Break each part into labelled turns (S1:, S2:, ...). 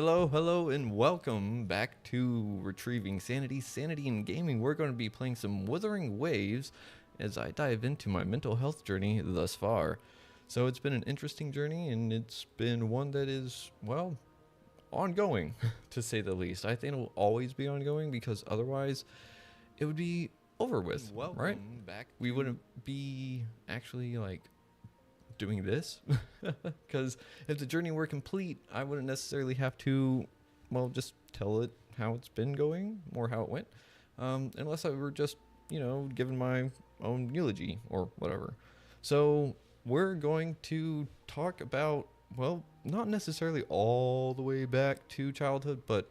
S1: Hello, and welcome back to Retrieving Sanity in Gaming. We're going to be playing some Wuthering Waves as I dive into my mental health journey thus far. So it's been an interesting journey, and it's been one that is, well, ongoing, to say the least. I think it will always be ongoing because otherwise it would be over with, right? We wouldn't be actually, doing this because if the journey were complete, I wouldn't necessarily have to, well, just tell it how it's been going or how it went, unless I were just, giving my own eulogy or whatever. So we're going to talk about, well, not necessarily all the way back to childhood, but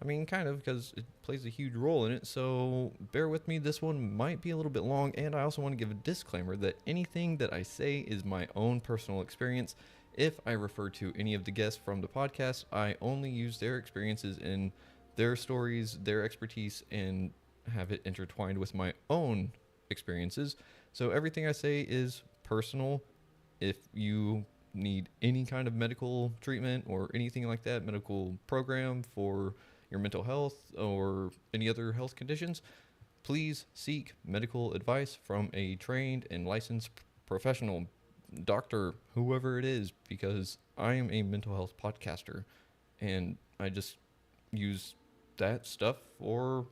S1: I mean, kind of, because it plays a huge role in it, so bear with me. This one might be a little bit long, and I also want to give a disclaimer that anything that I say is my own personal experience. If I refer to any of the guests from the podcast, I only use their experiences in their stories, their expertise, and have it intertwined with my own experiences. So everything I say is personal. If you need any kind of medical treatment or anything like that, medical program for your mental health or any other health conditions, please seek medical advice from a trained and licensed professional, doctor, whoever it is, because I am a mental health podcaster and I just use that stuff for,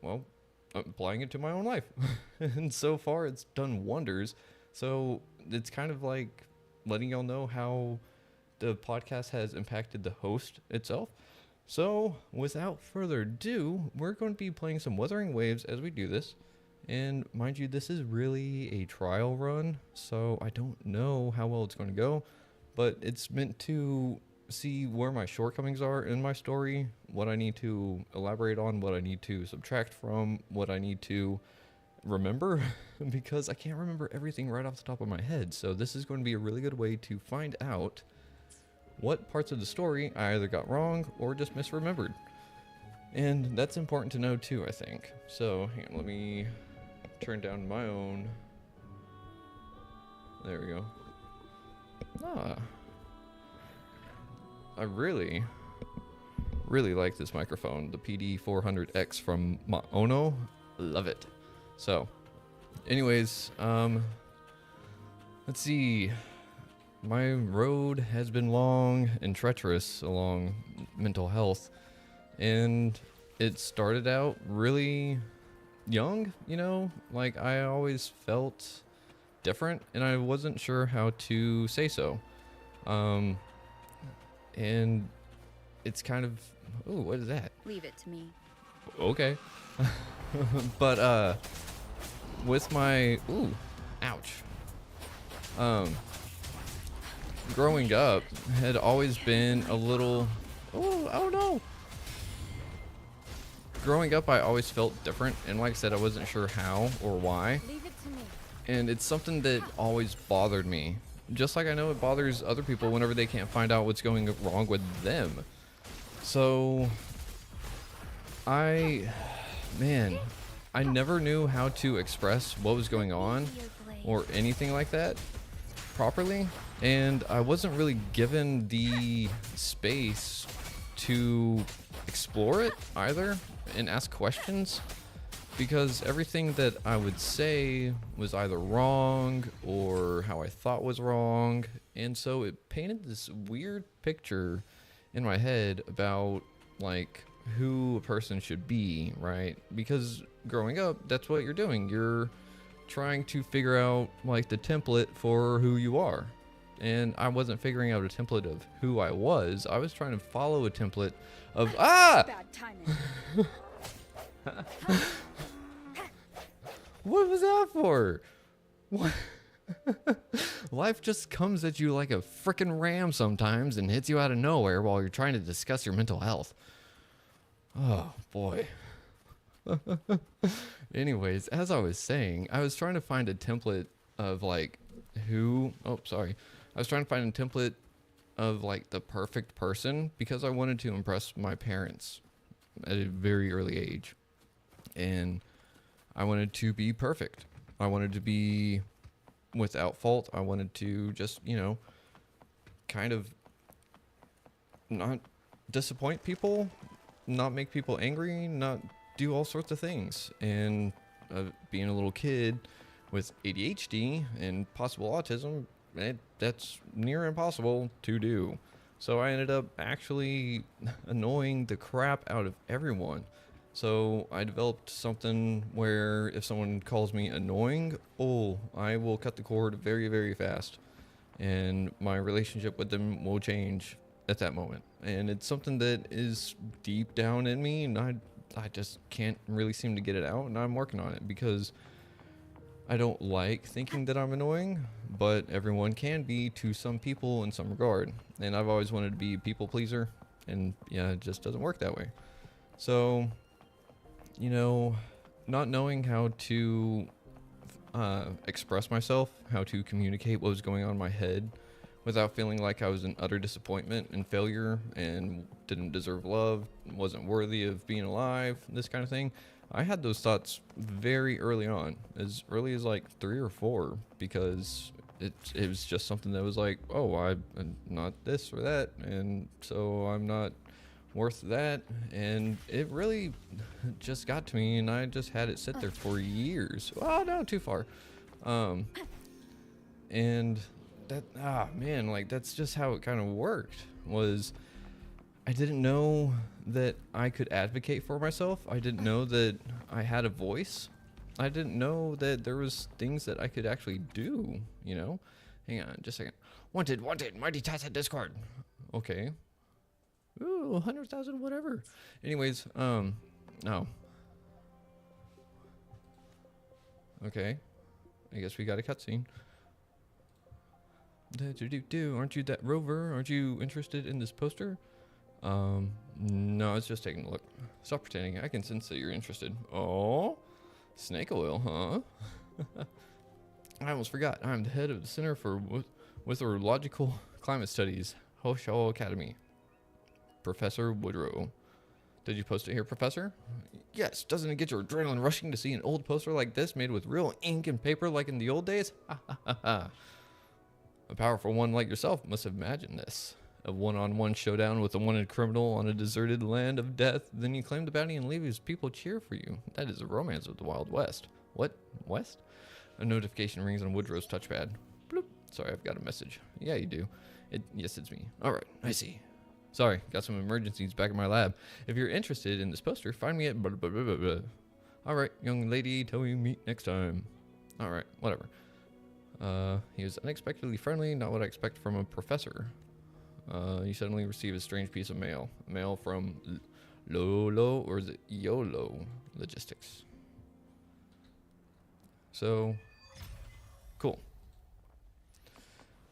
S1: well, applying it to my own life. And so far it's done wonders. So it's kind of like letting y'all know how the podcast has impacted the host itself. So, without further ado, we're going to be playing some Wuthering Waves as we do this. And mind you, this is really a trial run, so I don't know how well it's going to go. But it's meant to see where my shortcomings are in my story, what I need to elaborate on, what I need to subtract from, what I need to remember, because I can't remember everything right off the top of my head. So this is going to be a really good way to find out what parts of the story I either got wrong or just misremembered. And that's important to know too, I think. So, hang on, let me turn down my own. There we go. I really like this microphone, the PD400X from Ono. Love it. So, anyways, let's see. My road has been long and treacherous along mental health, and it started out really young, like I always felt different and I wasn't sure how to say so. And it's kind of, ooh, what is that?
S2: Leave it to me.
S1: Okay. But with my, ooh, ouch. Growing up had always been a little, oh no. Growing up, I always felt different, and like I said, I wasn't sure how or why.
S2: Leave it to me.
S1: And it's something that always bothered me, just like I know it bothers other people whenever they can't find out what's going wrong with them. So I never knew how to express what was going on or anything like that properly, and I wasn't really given the space to explore it either and ask questions, because everything that I would say was either wrong or how I thought was wrong, and so it painted this weird picture in my head about like who a person should be, right? Because growing up, that's what you're doing. You're trying to figure out like the template for who you are. And I wasn't figuring out a template of who I was. I was trying to follow a template of
S2: Bad timing.
S1: What was that for? What? Life just comes at you like a frickin' ram sometimes and hits you out of nowhere while you're trying to discuss your mental health. Oh boy. Anyways, as I was saying, I was trying to find a template of like I was trying to find a template of like the perfect person because I wanted to impress my parents at a very early age. And I wanted to be perfect. I wanted to be without fault. I wanted to just, kind of not disappoint people, not make people angry, not do all sorts of things. And being a little kid with ADHD and possible autism, that's near impossible to do. So I ended up actually annoying the crap out of everyone. So I developed something where if someone calls me annoying, oh, I will cut the cord very, very fast. And my relationship with them will change at that moment. And it's something that is deep down in me, and I just can't really seem to get it out, and I'm working on it because I don't like thinking that I'm annoying, but everyone can be to some people in some regard. And I've always wanted to be a people pleaser, and yeah, it just doesn't work that way. So, you know, not knowing how to express myself, how to communicate what was going on in my head without feeling like I was an utter disappointment and failure and didn't deserve love, wasn't worthy of being alive, this kind of thing. I had those thoughts very early on, as early as like 3 or 4, because it was just something that was like, oh, I'm not this or that, and so I'm not worth that, and it really just got to me, and I just had it sit there for years. Oh, no, too far. And that, man, like that's just how it kind of worked. Was I didn't know that I could advocate for myself. I didn't know that I had a voice. I didn't know that there was things that I could actually do, you know? Hang on, just a second. Wanted, Mighty Tacit Discord. Okay. Ooh, 100,000, whatever. Anyways, oh. Okay. I guess we got a cutscene. Aren't you that rover? Aren't you interested in this poster? No, I was just taking a look. Stop pretending. I can sense that you're interested. Oh, snake oil, huh? I almost forgot. I'm the head of the Center for Witherological Climate Studies, Hoshaw Academy. Professor Woodrow. Did you post it here, Professor? Yes. Doesn't it get your adrenaline rushing to see an old poster like this made with real ink and paper like in the old days? Ha ha ha ha. A powerful one like yourself must have imagined this. A one-on-one showdown with a wanted criminal on a deserted land of death. Then you claim the bounty and leave his people cheer for you. That is a romance of the Wild West. What? West? A notification rings on Woodrow's touchpad. Bloop. Sorry, I've got a message. Yeah, you do. Yes, it's me. All right, I see. Sorry, got some emergencies back in my lab. If you're interested in this poster, find me at blah, blah, blah, blah, blah. All right, young lady, till we meet next time. All right, whatever. He was unexpectedly friendly, not what I expect from a professor. You suddenly receive a strange piece of mail. Mail from Lolo, or is it YOLO Logistics? So, cool.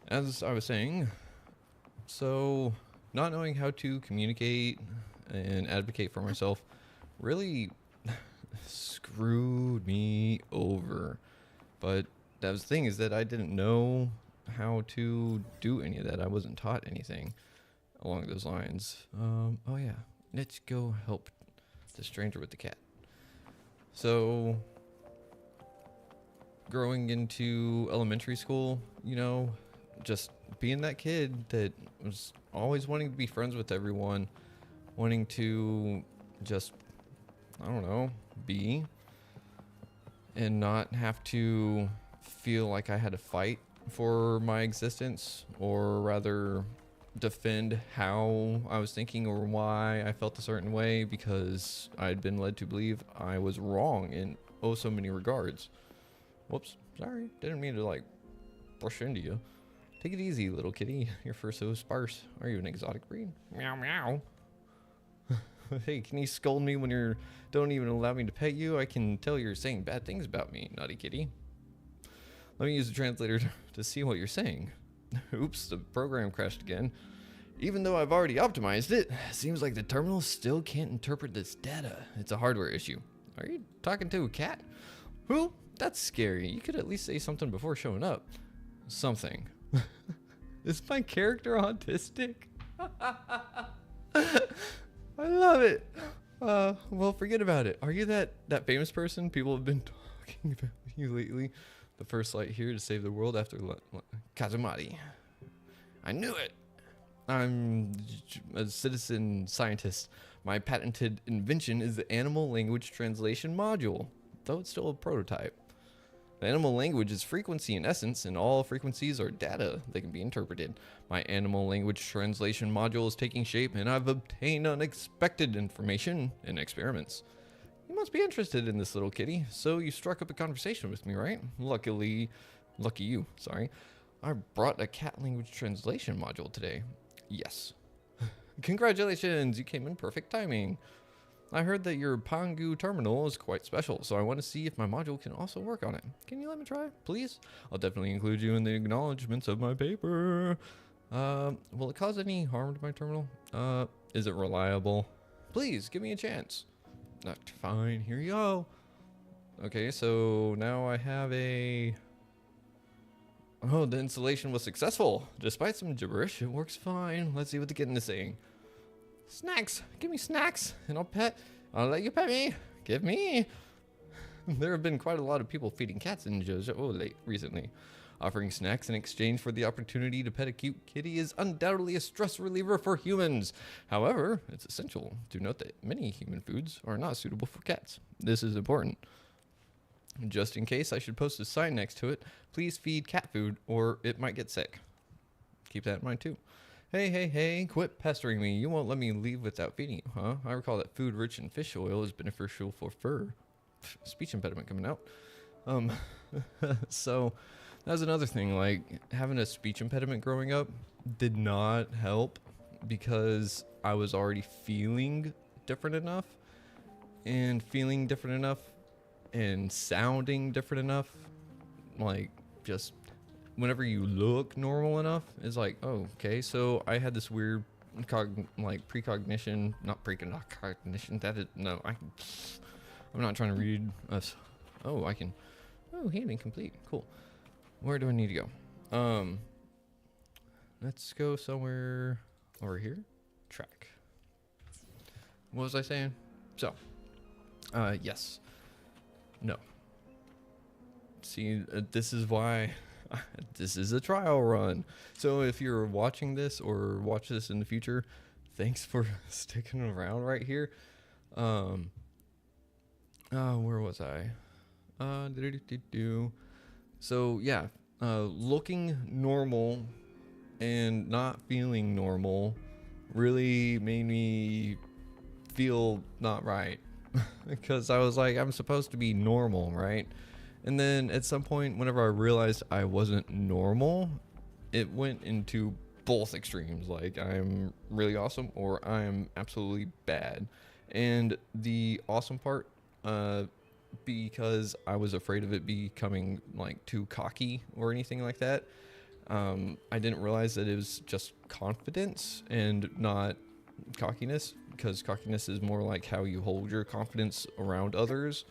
S1: As I was saying, so not knowing how to communicate and advocate for myself really screwed me over. But that was the thing, is that I didn't know how to do any of that. I wasn't taught anything along those lines. Oh yeah, let's go help the stranger with the cat. So, growing into elementary school, you know, just being that kid that was always wanting to be friends with everyone, wanting to just, I don't know, be, and not have to feel like I had to fight for my existence, or rather defend how I was thinking or why I felt a certain way, because I'd been led to believe I was wrong in oh so many regards. Whoops, sorry, didn't mean to like brush into you. Take it easy, little kitty. You're fur so sparse. Are you an exotic breed? Meow meow. Hey, can you scold me when you don't even allow me to pet you? I can tell you're saying bad things about me, naughty kitty. Let me use the translator to see what you're saying. Oops, the program crashed again. Even though I've already optimized it, seems like the terminal still can't interpret this data. It's a hardware issue. Are you talking to a cat? Who? That's scary. You could at least say something before showing up. Something. Is my character autistic? I love it. Well, forget about it. Are you that famous person people have been talking about you lately? The first light here to save the world after Kazumati. I knew it. I'm a citizen scientist. My patented invention is the animal language translation module, though it's still a prototype. The animal language is frequency in essence, and all frequencies are data that can be interpreted. My animal language translation module is taking shape, and I've obtained unexpected information in experiments. You must be interested in this little kitty, so you struck up a conversation with me, right? Lucky you, sorry. I brought a cat language translation module today. Yes. Congratulations, you came in perfect timing. I heard that your Pangu terminal is quite special, so I want to see if my module can also work on it. Can you let me try, please? I'll definitely include you in the acknowledgements of my paper. Will it cause any harm to my terminal? Is it reliable? Please, give me a chance. Fine, here you go. Okay, so now I have a... Oh, the installation was successful. Despite some gibberish, it works fine. Let's see what the kitten is saying. Snacks! Give me snacks, and I'll let you pet me. Give me. There have been quite a lot of people feeding cats in JoJo recently. Offering snacks in exchange for the opportunity to pet a cute kitty is undoubtedly a stress reliever for humans. However, it's essential to note that many human foods are not suitable for cats. This is important. Just in case, I should post a sign next to it. Please feed cat food or it might get sick. Keep that in mind too. Hey, quit pestering me. You won't let me leave without feeding you, huh? I recall that food rich in fish oil is beneficial for fur. Speech impediment coming out. So that was another thing, like having a speech impediment growing up did not help because I was already feeling different enough and sounding different enough. Like just whenever you look normal enough, it's like, oh, okay. So I had this weird precognition, not precognition. That is no. I'm not trying to read us. Oh, I can. Oh, healing complete. Cool. Where do I need to go? Let's go somewhere over here. Track. What was I saying? So, yes. No. See, this is why this is a trial run. So if you're watching this or watch this in the future, thanks for sticking around right here. Where was I? So yeah, looking normal and not feeling normal really made me feel not right. Because I was like, I'm supposed to be normal, right? And then at some point, whenever I realized I wasn't normal, it went into both extremes. Like, I'm really awesome or I'm absolutely bad. And the awesome part, because I was afraid of it becoming like too cocky or anything like that, I didn't realize that it was just confidence and not cockiness, because cockiness is more like how you hold your confidence around others.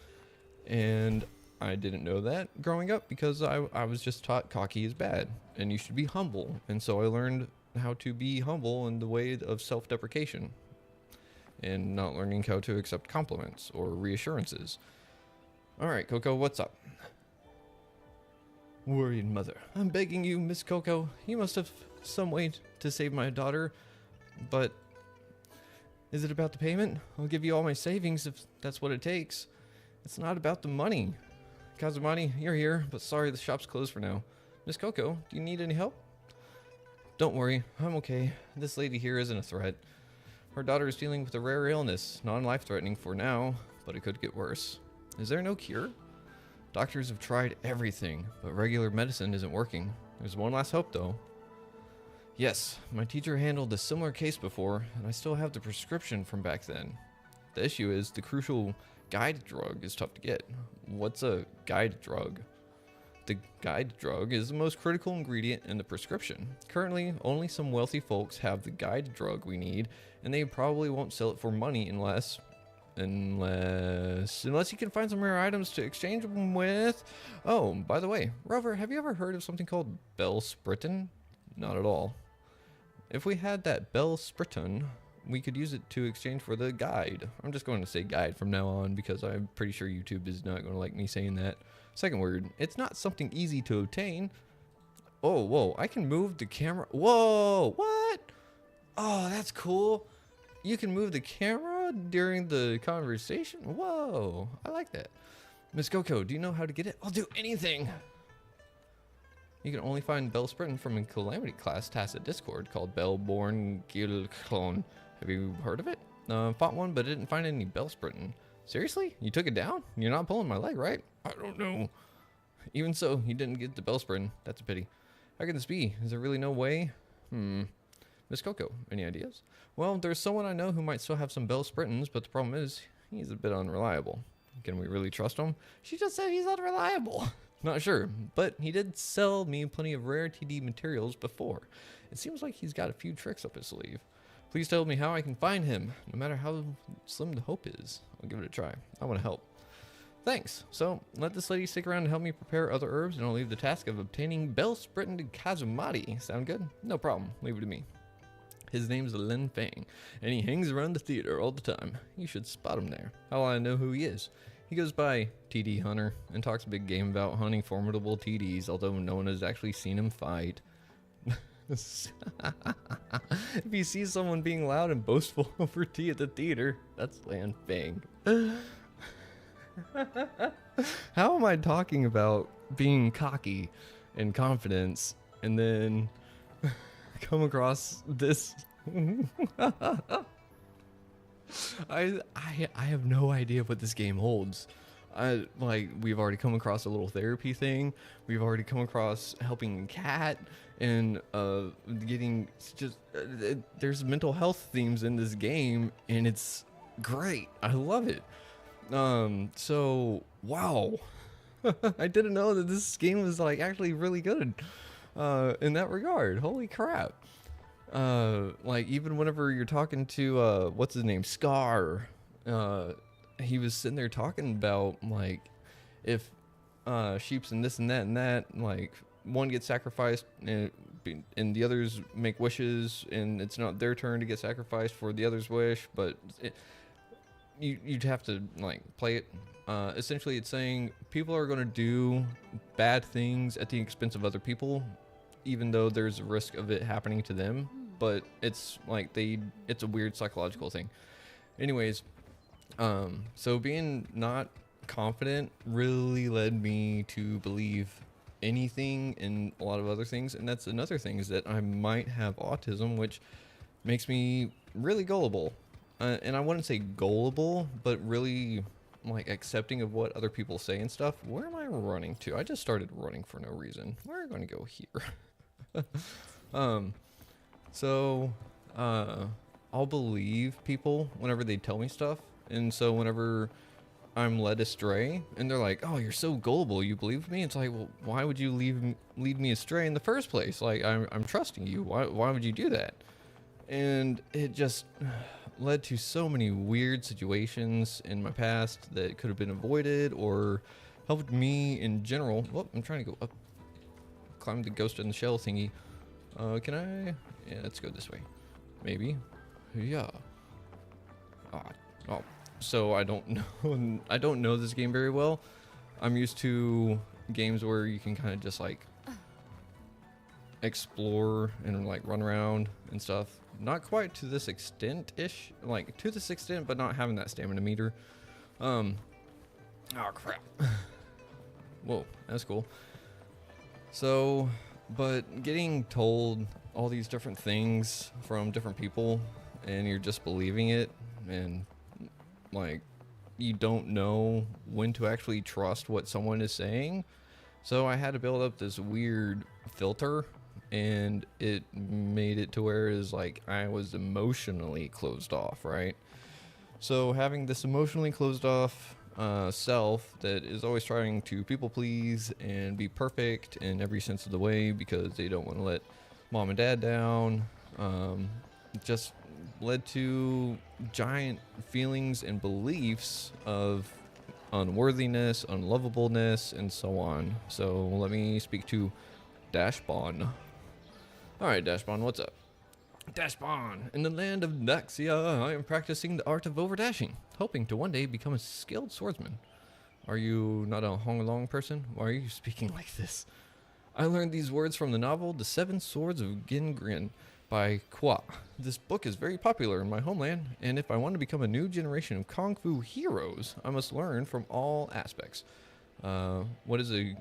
S1: And I didn't know that growing up because I was just taught cocky is bad and you should be humble. And so I learned how to be humble in the way of self-deprecation and not learning how to accept compliments or reassurances. All right, Coco, what's up? Worried mother. I'm begging you, Miss Coco. You must have some way to save my daughter. But is it about the payment? I'll give you all my savings if that's what it takes. It's not about the money. Kazumani, you're here, but sorry, the shop's closed for now. Miss Coco, do you need any help? Don't worry, I'm okay. This lady here isn't a threat. Her daughter is dealing with a rare illness, non-life-threatening for now, but it could get worse. Is there no cure? Doctors have tried everything, but regular medicine isn't working. There's one last hope, though. Yes, my teacher handled a similar case before, and I still have the prescription from back then. The issue is the crucial guide drug is tough to get. What's a guide drug? The guide drug is the most critical ingredient in the prescription. Currently, only some wealthy folks have the guide drug we need, and they probably won't sell it for money unless you can find some rare items to exchange them with. Oh, by the way, Rover, have you ever heard of something called Bellspritton? Not at all. If we had that Bellspritton, we could use it to exchange for the guide. I'm just going to say guide from now on because I'm pretty sure YouTube is not going to like me saying that. Second word, it's not something easy to obtain. Oh, whoa, I can move the camera. Whoa, what? Oh, that's cool. You can move the camera during the conversation. Whoa, I like that. Miss Coco, do you know how to get it? I'll do anything. You can only find Bell Sprinton from a Calamity class tacit Discord called Bellborn Gilclone. Have you heard of it? Fought one, but didn't find any Bell Sprinton. Seriously? You took it down? You're not pulling my leg, right? I don't know. Even so, you didn't get the Bell Sprinton. That's a pity. How can this be? Is there really no way? Miss Coco, any ideas? Well, there's someone I know who might still have some Bell Sprintons, but the problem is, he's a bit unreliable. Can we really trust him? She just said he's unreliable. Not sure, but he did sell me plenty of rare TD materials before. It seems like he's got a few tricks up his sleeve. Please tell me how I can find him, no matter how slim the hope is. I'll give it a try. I want to help. Thanks. So, let this lady stick around and help me prepare other herbs, and I'll leave the task of obtaining Bell Sprinton to Kazumati. Sound good? No problem. Leave it to me. His name's Lin Fang, and he hangs around the theater all the time. You should spot him there. How will I know who he is? He goes by TD Hunter and talks a big game about hunting formidable TDs, although no one has actually seen him fight. If he sees someone being loud and boastful over tea at the theater, that's Lan Fang. How am I talking about being cocky and confidence and then come across this? I have no idea what this game holds. We've already come across a little therapy thing. We've already come across helping a cat and getting just there's mental health themes in this game, and it's great. I love it. So wow. I didn't know that this game was like actually really good in that regard. Holy crap. Like even whenever you're talking to what's his name, Scar, he was sitting there talking about like if sheeps and this and that, like one gets sacrificed and the others make wishes, and it's not their turn to get sacrificed for the other's wish, but you'd have to like play it. Essentially it's saying people are going to do bad things at the expense of other people, even though there's a risk of it happening to them, but it's like it's a weird psychological thing. Anyways, so being not confident really led me to believe anything in a lot of other things, and that's another thing, is that I might have autism, which makes me really gullible. And I wouldn't say gullible, but really like accepting of what other people say and stuff. Where am I running to? I just started running for no reason. We're going to go here. I'll believe people whenever they tell me stuff. And so whenever I'm led astray and they're like, oh, you're so gullible, you believe me? It's like, well, why would you lead me astray in the first place? Like, I'm trusting you. Why would you do that? And it just led to so many weird situations in my past that could have been avoided or helped me in general. Well, I'm trying to go up, climb the ghost in the shell thingy. Can I? Yeah, let's go this way. Maybe. Yeah. Oh, so I don't know. I don't know this game very well. I'm used to games where you can kind of just like explore and like run around and stuff. Not quite to this extent-ish, like to this extent, but not having that stamina meter. Oh crap. Whoa, that's cool. So, but getting told all these different things from different people and you're just believing it, and like you don't know when to actually trust what someone is saying. So I had to build up this weird filter, and it made it to where it is like I was emotionally closed off, right? So having this emotionally closed off self that is always trying to people please and be perfect in every sense of the way because they don't want to let mom and dad down, just led to giant feelings and beliefs of unworthiness, unlovableness, and so on. So let me speak to Dashbon. Alright, Dashbon, what's up? Dashbon, in the land of Daxia, I am practicing the art of overdashing, hoping to one day become a skilled swordsman. Are you not a Hongalong person? Why are you speaking like this? I learned these words from the novel The Seven Swords of Gingrin. by Kwa. This book is very popular in my homeland, and if I want to become a new generation of Kung Fu heroes, I must learn from all aspects. What is a...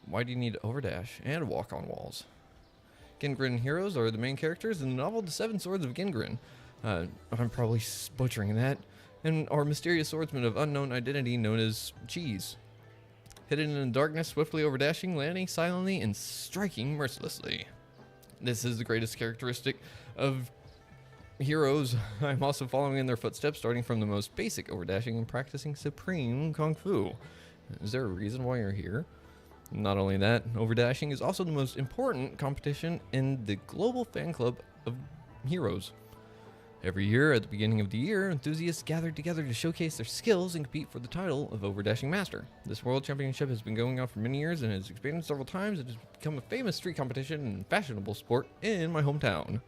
S1: why do you need to overdash and walk on walls? Gingrin heroes are the main characters in the novel The Seven Swords of Gingrin. I'm probably butchering that. And are mysterious swordsmen of unknown identity known as Cheese. Hidden in the darkness, swiftly overdashing, landing silently, and striking mercilessly. This is the greatest characteristic of heroes. I'm also following in their footsteps, starting from the most basic overdashing and practicing supreme Kung Fu. Is there a reason why you're here? Not only that, overdashing is also the most important competition in the global fan club of heroes. Every year, at the beginning of the year, enthusiasts gather together to showcase their skills and compete for the title of Overdashing Master. This World Championship has been going on for many years and has expanded several times. It has become a famous street competition and fashionable sport in my hometown.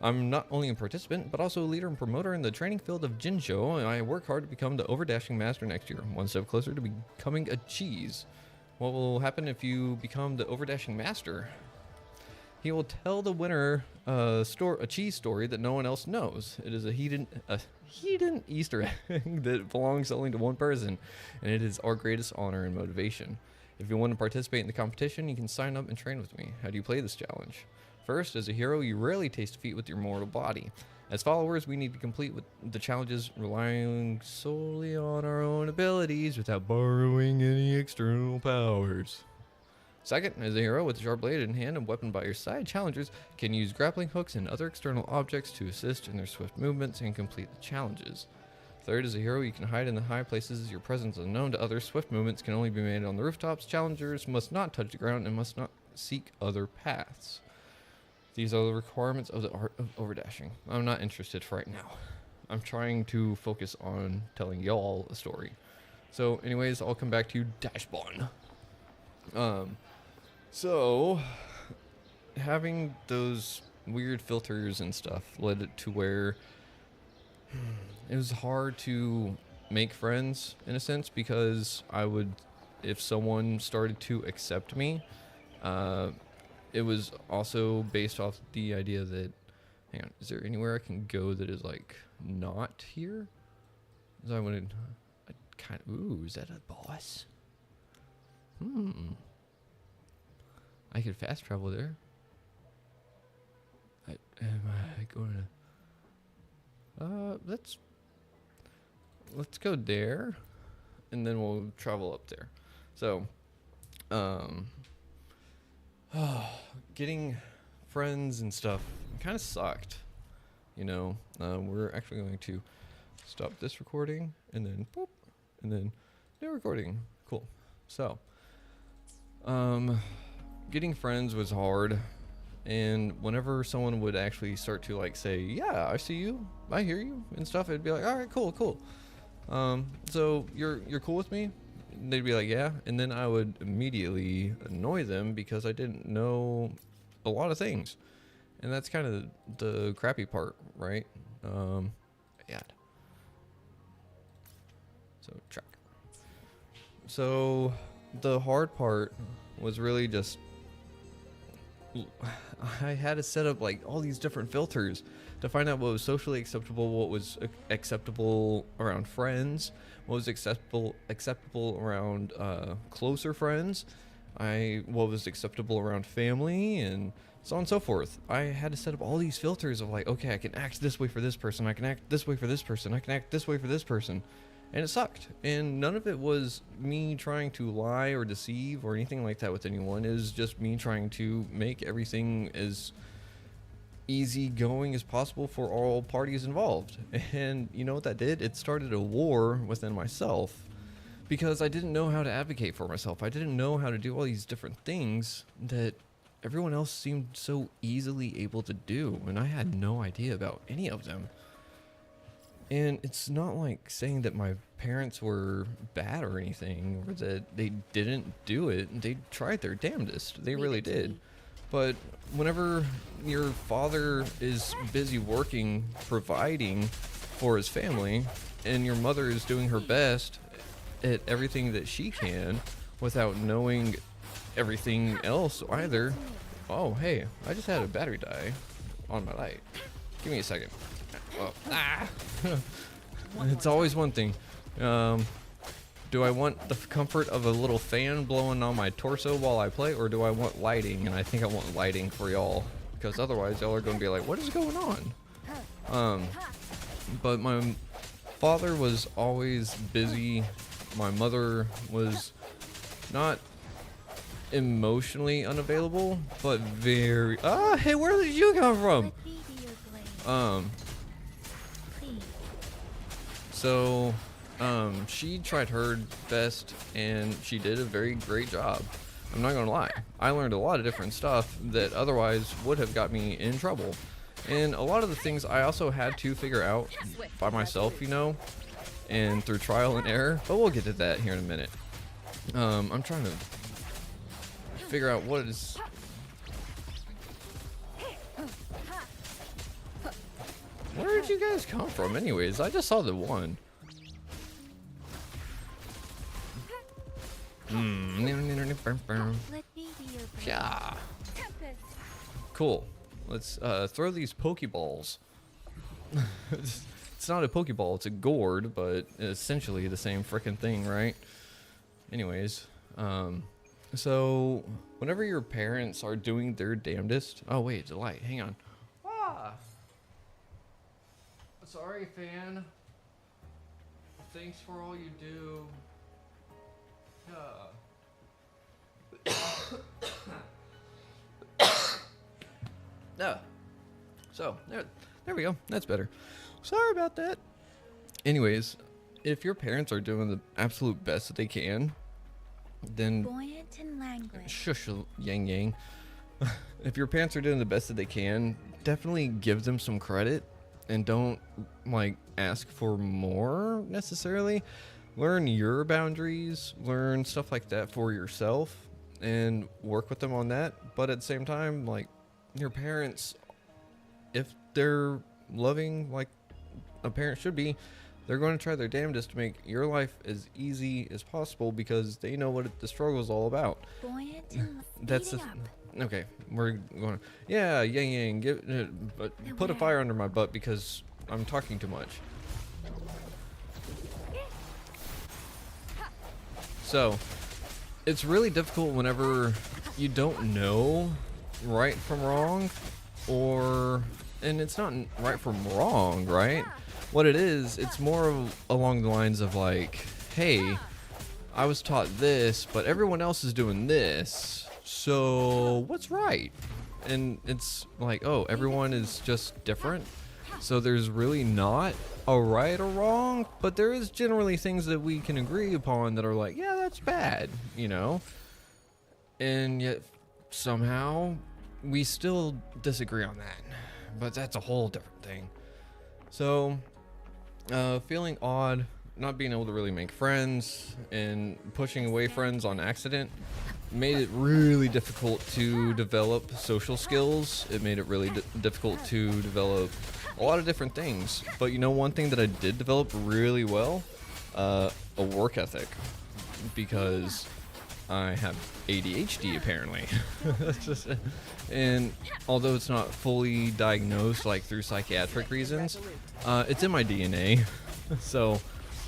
S1: I'm not only a participant, but also a leader and promoter in the training field of Jinsho, and I work hard to become the Overdashing Master next year, one step closer to becoming a cheese. What will happen if you become the Overdashing Master? He will tell the winner a cheese story that no one else knows. It is a hidden Easter egg that belongs only to one person, and it is our greatest honor and motivation. If you want to participate in the competition, you can sign up and train with me. How do you play this challenge? First, as a hero, you rarely taste defeat with your mortal body. As followers, we need to complete with the challenges relying solely on our own abilities without borrowing any external powers. Second, as a hero with a sharp blade in hand and weapon by your side, challengers can use grappling hooks and other external objects to assist in their swift movements and complete the challenges. Third, as a hero, you can hide in the high places. Your presence is unknown to others. Swift movements can only be made on the rooftops. Challengers must not touch the ground and must not seek other paths. These are the requirements of the art of overdashing. I'm not interested for right now. I'm trying to focus on telling y'all a story. So anyways, I'll come back to Dashbon. So having those weird filters and stuff led it to where it was hard to make friends in a sense, because if someone started to accept me, it was also based off the idea that, hang on, is there anywhere I can go that is like not here? So ooh, is that a boss? I could fast travel there. Am I going to... let's go there, and then we'll travel up there. So, getting friends and stuff kind of sucked, you know. We're actually going to stop this recording, and then boop, and then new recording. Cool. So, getting friends was hard, and whenever someone would actually start to like say, yeah, I see you, I hear you and stuff, it'd be like, all right, cool. So you're cool with me? And they'd be like, yeah. And then I would immediately annoy them because I didn't know a lot of things, and that's kind of the crappy part, right? Yeah. So track. So the hard part was really just, I had to set up like all these different filters to find out what was socially acceptable, what was acceptable around friends, what was acceptable around closer friends, what was acceptable around family, and so on and so forth. I had to set up all these filters of like, okay, I can act this way for this person, I can act this way for this person, I can act this way for this person. And it sucked. And none of it was me trying to lie or deceive or anything like that with anyone. It was just me trying to make everything as easy going as possible for all parties involved. And you know what that did? It started a war within myself, because I didn't know how to advocate for myself. I didn't know how to do all these different things that everyone else seemed so easily able to do, and I had no idea about any of them. And it's not like saying that my parents were bad or anything, or that they didn't do it. They tried their damnedest. They really did. But whenever your father is busy working, providing for his family, and your mother is doing her best at everything that she can without knowing everything else either, Oh, hey, I just had a battery die on my light. Give me a second. Oh, ah! It's always one thing. Do I want the comfort of a little fan blowing on my torso while I play, or do I want lighting? And I think I want lighting for y'all, because otherwise y'all are going to be like, what is going on? But my father was always busy. My mother was not emotionally unavailable, but very... Ah, hey, where did you come from? So, she tried her best, and she did a very great job. I'm not gonna lie. I learned a lot of different stuff that otherwise would have got me in trouble. And a lot of the things I also had to figure out by myself, you know, and through trial and error, but we'll get to that here in a minute. I'm trying to figure out what is... Where did you guys come from anyways? I just saw the one. Yeah. Cool. Let's throw these Pokeballs. It's not a Pokeball, it's a gourd, but essentially the same frickin' thing, right? Anyways, so whenever your parents are doing their damnedest... Oh wait, it's a light. Hang on. Ah. Sorry, fan. Thanks for all you do. So there we go. That's better. Sorry about that. Anyways, if your parents are doing the absolute best that they can, then shush, yang yang. If your parents are doing the best that they can, definitely give them some credit and don't like ask for more necessarily. Learn your boundaries, learn stuff like that for yourself, and work with them on that. But at the same time, like, your parents, if they're loving like a parent should be, they're going to try their damnedest to make your life as easy as possible because they know what the struggle is all about. That's the okay. We're going. Yeah, yang yang. But put a fire under my butt because I'm talking too much. So, it's really difficult whenever you don't know right from wrong, and it's not right from wrong, right? What it is, it's more along the lines of like, hey, I was taught this, but everyone else is doing this, so what's right? And it's like, oh, everyone is just different, so there's really not a right or wrong, but there is generally things that we can agree upon that are like, yeah, that's bad, you know? And yet somehow we still disagree on that, but that's a whole different thing. So feeling odd, not being able to really make friends, and pushing away friends on accident made it really difficult to develop social skills. It made it really difficult to develop a lot of different things. But you know, one thing that I did develop really well, a work ethic, because I have ADHD apparently. And although it's not fully diagnosed like through psychiatric reasons, it's in my DNA. So,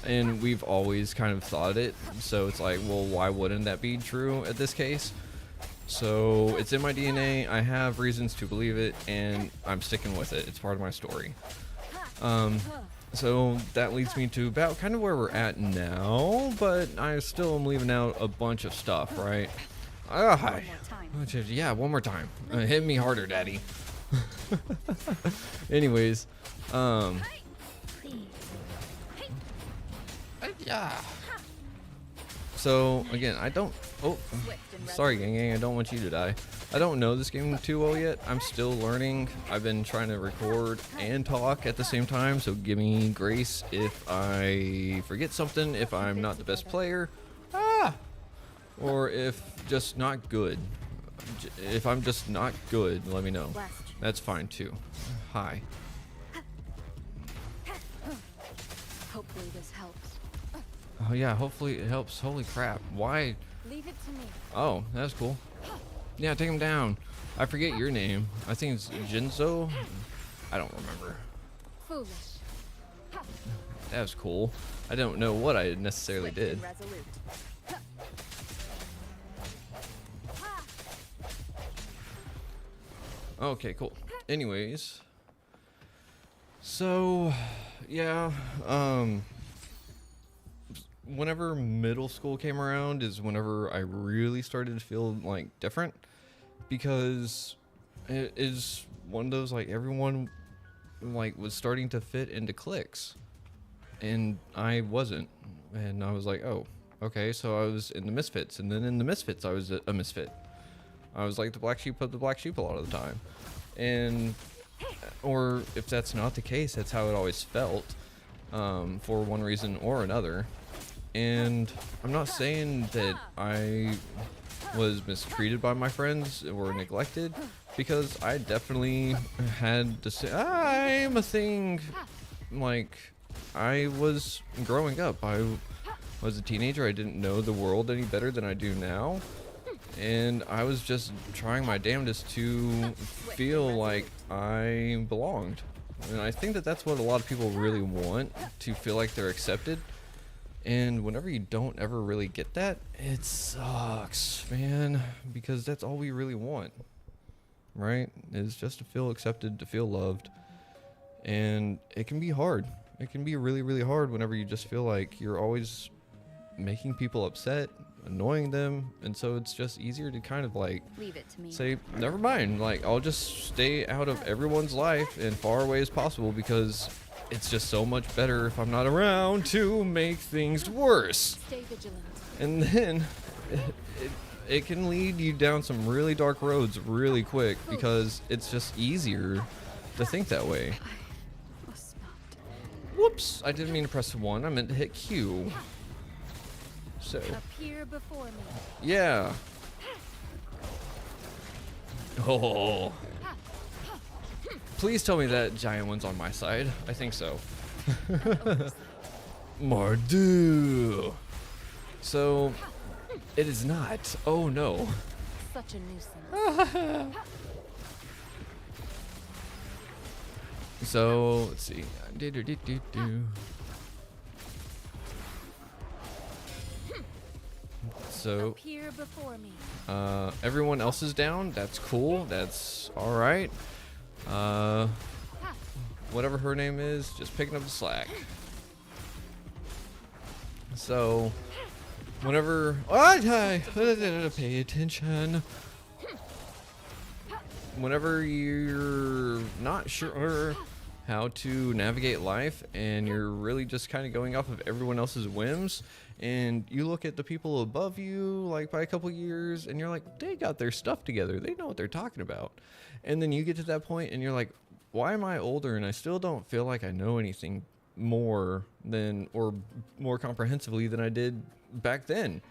S1: and we've always kind of thought it, so it's like, well, why wouldn't that be true at this case? So it's in my DNA, I have reasons to believe it, and I'm sticking with it. It's part of my story. So that leads me to about kind of where we're at now, but I still am leaving out a bunch of stuff, right? Yeah, one more time. Hit me harder, daddy. Anyways, yeah. So again, I don't. Oh, sorry, gang gang. I don't want you to die. I don't know this game too well yet. I'm still learning. I've been trying to record and talk at the same time, so give me grace if I forget something, if I'm not the best player, or if just not good. If I'm just not good, let me know. That's fine too. Hi.
S2: Hopefully this helps.
S1: Oh yeah, hopefully it helps. Holy crap. Why?
S2: Leave it to me.
S1: Oh, that's cool. Yeah, take him down. I forget your name. I think it's Jinzo. I don't remember.
S2: Foolish.
S1: That was cool. I don't know what I necessarily
S2: Swift
S1: did.
S2: and resolute.
S1: Okay, cool. Anyways. So, yeah, whenever middle school came around is whenever I really started to feel like different, because it is one of those, like, everyone like was starting to fit into cliques and I wasn't, and I was like, oh, okay. So I was in the misfits, and then in the misfits I was a misfit. I was like the black sheep of the black sheep a lot of the time, and or if that's not the case, that's how it always felt, for one reason or another. And I'm not saying that I was mistreated by my friends or neglected, because I definitely had to say I'm a thing. Like, I was growing up, I was a teenager, I didn't know the world any better than I do now, and I was just trying my damnedest to feel like I belonged. And I think that that's what a lot of people really want, to feel like they're accepted. And whenever you don't ever really get that, it sucks, man, because that's all we really want, right? Is just to feel accepted, to feel loved. And it can be hard. It can be really, really hard whenever you just feel like you're always making people upset, annoying them, and so it's just easier to kind of like
S2: Leave it to me.
S1: say, never mind, like, I'll just stay out of everyone's life and far away as possible, because it's just so much better if I'm not around to make things worse.
S2: Stay vigilant.
S1: And then it can lead you down some really dark roads really quick, because it's just easier to think that way.
S2: I must not.
S1: Whoops, I didn't mean to press 1, I meant to hit Q. So,
S2: Appear before me.
S1: yeah. Oh. Please tell me that giant one's on my side. I think so. Mardu. So, it is not. Oh no.
S2: Such a nuisance.
S1: So, let's see. Do. So,
S2: Appear before me.
S1: everyone else is down. That's cool. That's all right. Whatever her name is, just picking up the slack. So, whenever pay attention. Whenever you're not sure how to navigate life and you're really just kind of going off of everyone else's whims, and you look at the people above you like by a couple years and you're like, they got their stuff together, they know what they're talking about, and then you get to that point and you're like, why am I older and I still don't feel like I know anything more than, or more comprehensively than I did back then?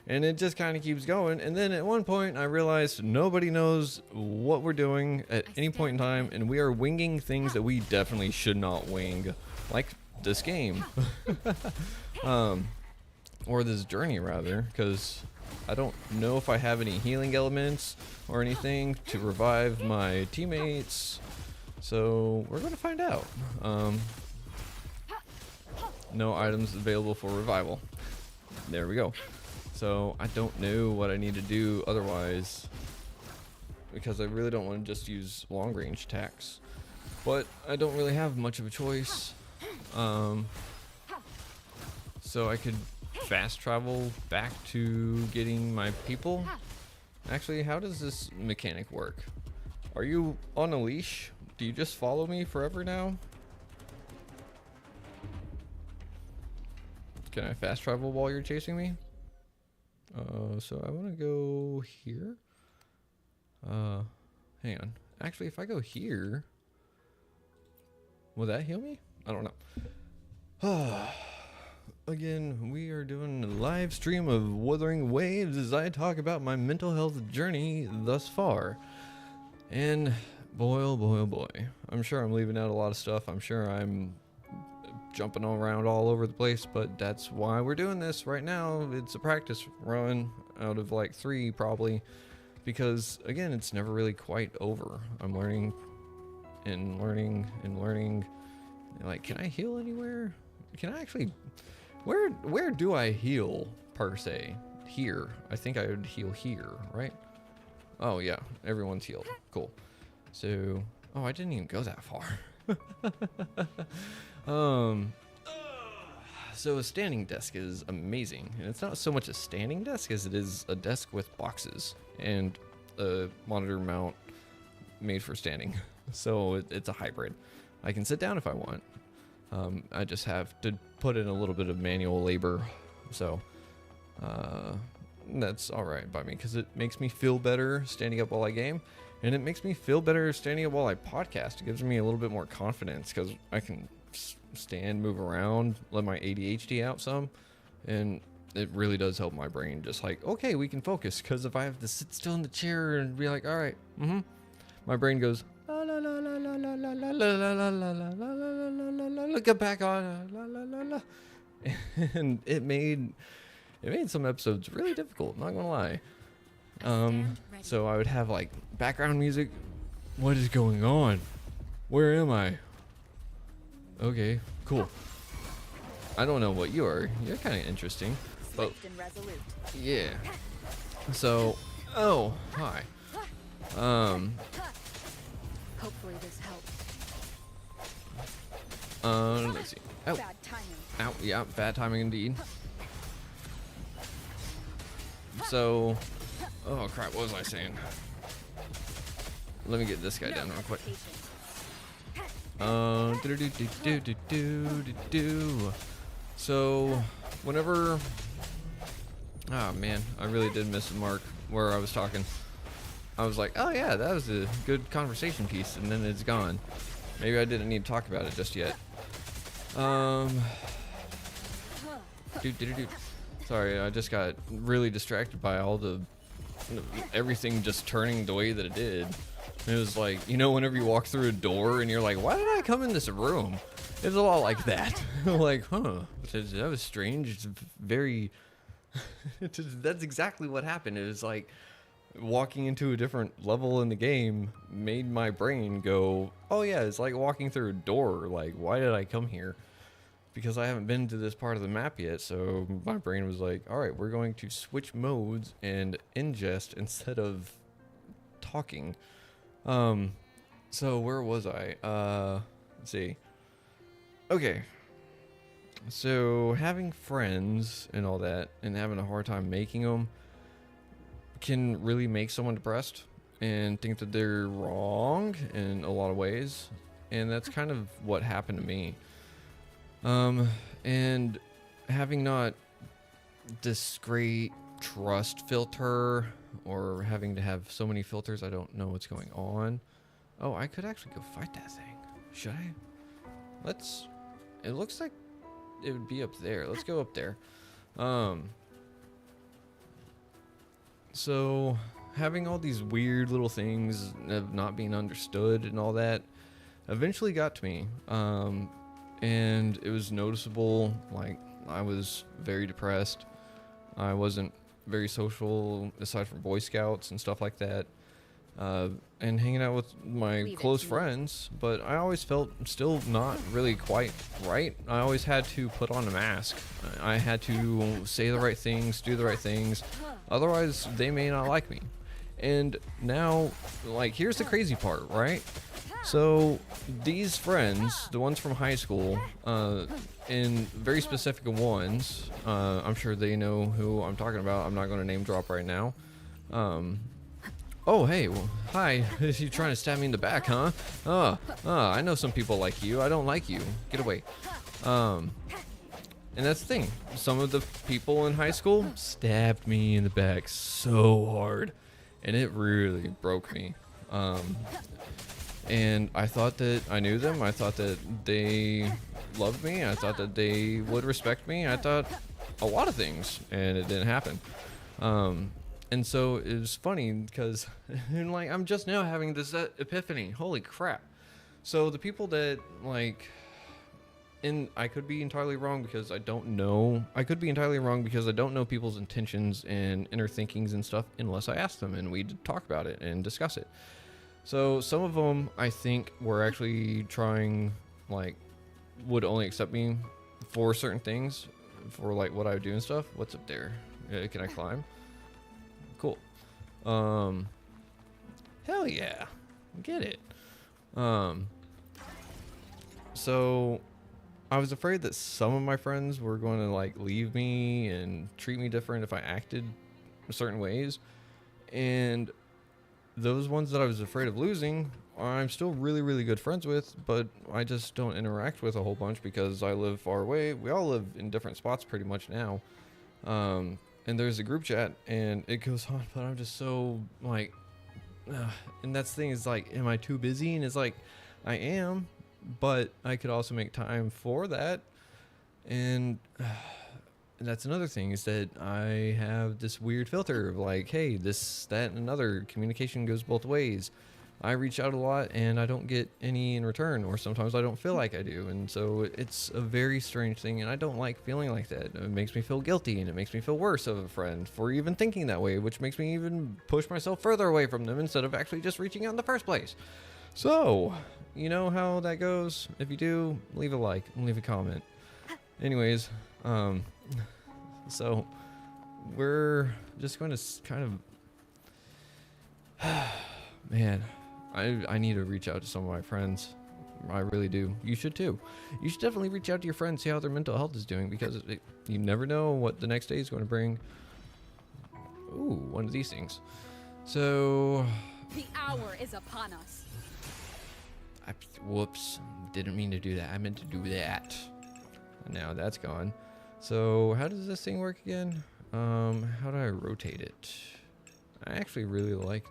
S1: And it just kind of keeps going. And then at one point I realized nobody knows what we're doing at any point in time, and we are winging things that we definitely should not wing, like this game. Or this journey rather, because I don't know if I have any healing elements or anything to revive my teammates, so we're gonna find out. No items available for revival. There we go. So I don't know what I need to do otherwise, because I really don't want to just use long range attacks, but I don't really have much of a choice. So I could fast travel back to getting my people. Actually, how does this mechanic work? Are you on a leash? Do you just follow me forever now? Can I fast travel while you're chasing me? So I want to go here. Hang on. Actually, if I go here, will that heal me? I don't know. Again, we are doing a live stream of Wuthering Waves as I talk about my mental health journey thus far. And boy, oh boy, oh boy. I'm sure I'm leaving out a lot of stuff. I'm sure I'm jumping around all over the place, but that's why we're doing this right now. It's a practice run out of like 3 probably, because again, it's never really quite over. I'm learning and learning and learning. Like, can I heal anywhere? Can I actually, where do I heal per se? Here. I think I would heal here, right? Oh yeah, everyone's healed. Cool. So, oh, I didn't even go that far. So a standing desk is amazing, and it's not so much a standing desk as it is a desk with boxes and a monitor mount made for standing. So it's a hybrid. I can sit down if I want. I just have to put in a little bit of manual labor, so that's all right by me because it makes me feel better standing up while I game, and it makes me feel better standing up while I podcast. It gives me a little bit more confidence because I can stand, move around, let my ADHD out some, and it really does help my brain. Just like, okay, we can focus, because if I have to sit still in the chair and be like, all right, my brain goes la la la la la la la la la la la la la la la, get back on la la la la, and it made some episodes really difficult, not gonna lie. So I would have like background music. What is going on? Where am I? Okay, cool. I don't know what you are. You're kind of interesting. But yeah. So, oh, hi.
S2: Hopefully this helps.
S1: Let's see. Ow.
S2: Bad timing.
S1: Ow, yeah, bad timing indeed. So, oh crap, what was I saying? Let me get this guy down real quick. So, whenever, oh man, I really did miss the mark where I was talking. I was like, oh yeah, that was a good conversation piece, and then it's gone. Maybe I didn't need to talk about it just yet. Sorry, I just got really distracted by all the everything just turning the way that it did. It was like, you know, whenever you walk through a door and you're like, why did I come in this room? It's a lot like that. Like, huh, that was strange. It's very, that's exactly what happened. It was like walking into a different level in the game made my brain go, oh yeah, it's like walking through a door. Like, why did I come here? Because I haven't been to this part of the map yet. So my brain was like, all right, we're going to switch modes and ingest instead of talking. So where was I? Let's see. Okay. So having friends and all that and having a hard time making them can really make someone depressed and think that they're wrong in a lot of ways. And that's kind of what happened to me. And having not this great trust filter, or having to have so many filters, I don't know what's going on. Oh, I could actually go fight that thing. Should I? Let's, it looks like it would be up there. Let's go up there. So having all these weird little things of not being understood and all that eventually got to me. And it was noticeable. Like, I was very depressed. I wasn't very social aside from Boy Scouts and stuff like that, and hanging out with my close friends, but I always felt still not really quite right. I always had to put on a mask. I had to say the right things, do the right things, otherwise they may not like me. And now, like, here's the crazy part, right? So these friends, the ones from high school, and very specific ones, I'm sure they know who I'm talking about. I'm not going to name drop right now. Oh, hey, well, hi. You trying to stab me in the back, huh? I know some people like you. I don't like you. Get away. And that's the thing. Some of the people in high school stabbed me in the back so hard, and it really broke me. And I thought that I knew them. I thought that they loved me. I thought that they would respect me. I thought a lot of things, and it didn't happen. And so it was funny because, like, I'm just now having this epiphany. Holy crap. So the people that, like, and I could be entirely wrong because I don't know. I could be entirely wrong because I don't know people's intentions and inner thinkings and stuff unless I ask them and we talk about it and discuss it. So some of them I think were actually trying, like, would only accept me for certain things, for like what I would do and stuff. What's up there? Can I climb? Cool. Hell yeah, get it. So I was afraid that some of my friends were going to like leave me and treat me different if I acted certain ways, and those ones that I was afraid of losing, I'm still really, really good friends with, but I just don't interact with a whole bunch because I live far away. We all live in different spots pretty much now. And there's a group chat and it goes on, but I'm just so like, and that's the thing is like, am I too busy? And it's like, I am, but I could also make time for that. And that's another thing is that I have this weird filter of like, hey, this, that, and another. Communication goes both ways. I reach out a lot and I don't get any in return, or sometimes I don't feel like I do. And so it's a very strange thing, and I don't like feeling like that. It makes me feel guilty, and it makes me feel worse of a friend for even thinking that way, which makes me even push myself further away from them instead of actually just reaching out in the first place. So, you know how that goes? If you do, leave a like and leave a comment. Anyways, so we're just going to kind of, man, I need to reach out to some of my friends. I really do. You should too. You should definitely reach out to your friends, see how their mental health is doing, because you never know what the next day is going to bring. Ooh, one of these things. So,
S2: The hour is upon us.
S1: Whoops, didn't mean to do that. I meant to do that. Now that's gone. So how does this thing work again? How do I rotate it? I actually really like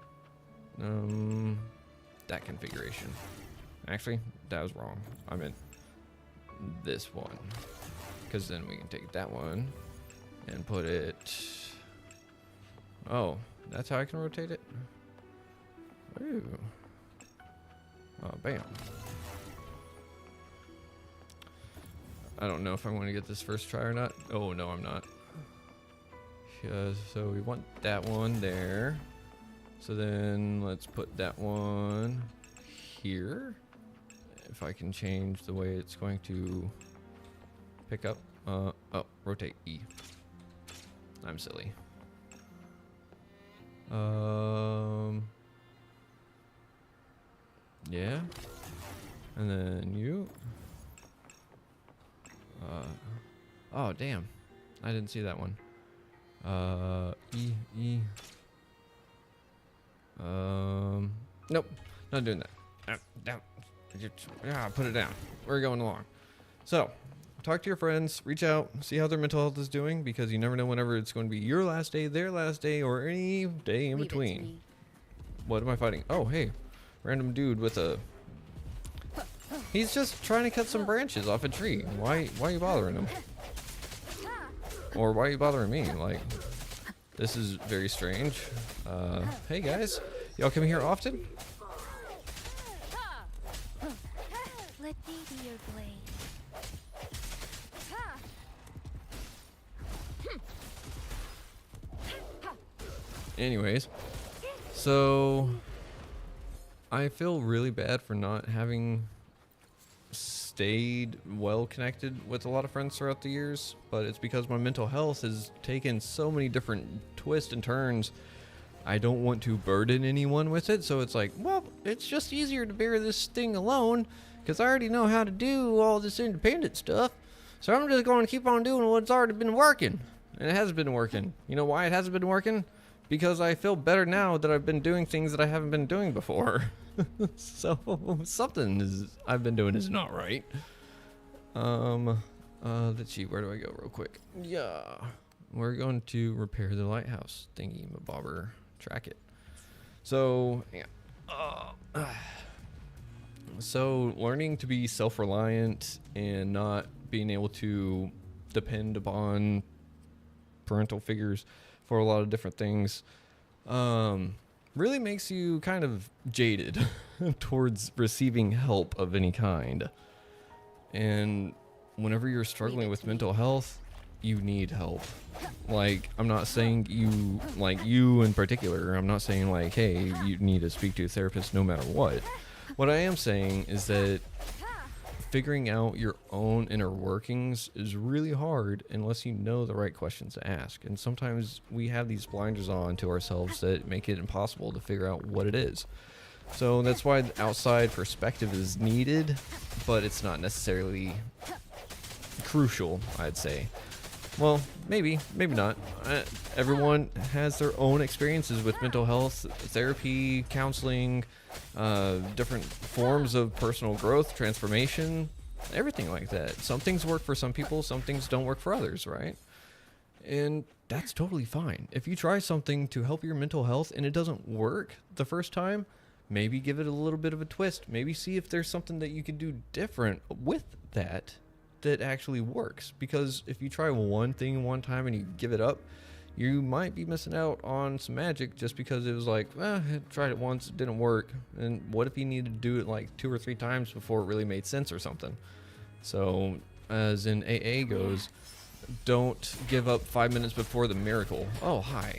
S1: that configuration. Actually, that was wrong. I meant this one, because then we can take that one and put it. Oh, that's how I can rotate it. Ooh. Oh, bam. I don't know if I'm going to get this first try or not. Oh, no, I'm not. So we want that one there. So then let's put that one here. If I can change the way it's going to pick up. Oh, rotate E. I'm silly. Yeah. And then you. Oh, damn. I didn't see that one. E. Nope. Not doing that. Down. Yeah, put it down. We're going along. So, talk to your friends, reach out, see how their mental health is doing, because you never know whenever it's going to be your last day, their last day, or any day in
S2: Leave it to
S1: between.
S2: me.
S1: What am I fighting? Oh, hey. Random dude with a... He's just trying to cut some branches off a tree. Why are you bothering him? Or why are you bothering me? Like, this is very strange. Hey guys, y'all come here often?
S2: Let me be your blade.
S1: Anyways, so I feel really bad for not having stayed well connected with a lot of friends throughout the years, but it's because my mental health has taken so many different twists and turns. I don't want to burden anyone with it, so it's like, well, it's just easier to bear this thing alone because I already know how to do all this independent stuff. So I'm just going to keep on doing what's already been working. And it has been working. You know why it hasn't been working? Because I feel better now that I've been doing things that I haven't been doing before. So something I've been doing is not right. Let's see, where do I go real quick? Yeah. We're going to repair the lighthouse thingy mabobber. Track it. So, yeah. So learning to be self-reliant and not being able to depend upon parental figures for a lot of different things really makes you kind of jaded towards receiving help of any kind. And whenever you're struggling with mental health, you need help. Like, I'm not saying you, like you in particular, I'm not saying like, hey, you need to speak to a therapist no matter what. What I am saying is that figuring out your own inner workings is really hard unless you know the right questions to ask. And sometimes we have these blinders on to ourselves that make it impossible to figure out what it is. So that's why the outside perspective is needed, but it's not necessarily crucial, I'd say. Well, maybe not. Everyone has their own experiences with mental health, therapy, counseling, different forms of personal growth, transformation, everything like that. Some things work for some people, some things don't work for others, right? And that's totally fine. If you try something to help your mental health and it doesn't work the first time, maybe give it a little bit of a twist. Maybe see if there's something that you can do different with that actually works. Because if you try one thing one time and you give it up, you might be missing out on some magic just because it was like, I tried it once, it didn't work. And what if you needed to do it like 2 or 3 times before it really made sense or something? So as in AA goes, don't give up 5 minutes before the miracle. Oh, hi.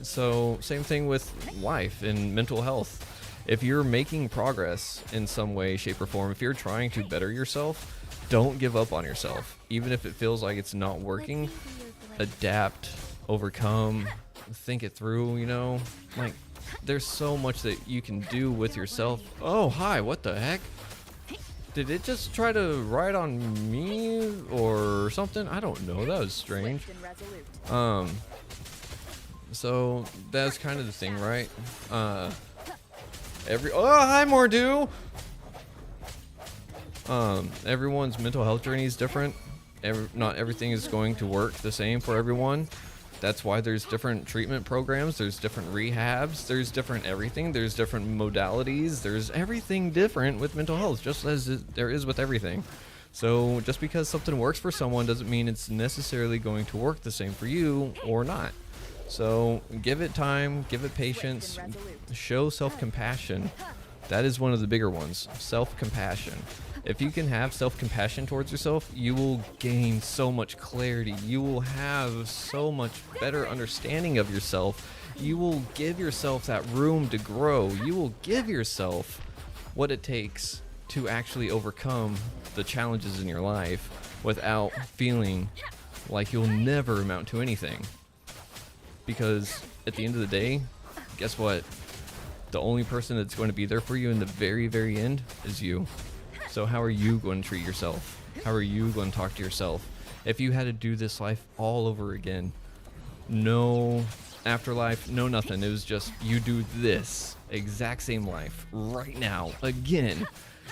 S1: So same thing with life and mental health. If you're making progress in some way, shape, or form, if you're trying to better yourself, don't give up on yourself. Even if it feels like it's not working, adapt, overcome, think it through, you know? Like, there's so much that you can do with yourself. Oh, hi, what the heck? Did it just try to ride on me or something? I don't know, that was strange. So that's kind of the thing, right? Oh, hi, Mordu! Everyone's mental health journey is different. Not everything is going to work the same for everyone. That's why there's different treatment programs, there's different rehabs, there's different everything, there's different modalities, there's everything different with mental health, just as there is with everything. So just because something works for someone doesn't mean it's necessarily going to work the same for you or not. So give it time, give it patience, show self-compassion. That is one of the bigger ones, self-compassion. If you can have self-compassion towards yourself, you will gain so much clarity. You will have so much better understanding of yourself. You will give yourself that room to grow. You will give yourself what it takes to actually overcome the challenges in your life without feeling like you'll never amount to anything. Because at the end of the day, guess what? The only person that's going to be there for you in the very, very end is you. So how are you going to treat yourself? How are you going to talk to yourself? If you had to do this life all over again, no afterlife, no nothing. It was just you do this exact same life right now again.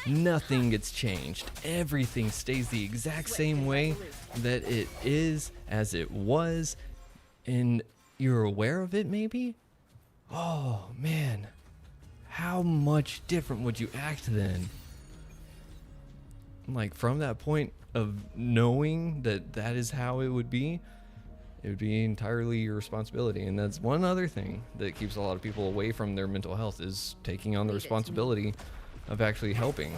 S1: Nothing gets changed. Everything stays the exact same way that it is as it was. And you're aware of it maybe? Oh man, how much different would you act then? Like from that point of knowing that that is how it would be entirely your responsibility. And that's one other thing that keeps a lot of people away from their mental health, is taking on the responsibility of actually helping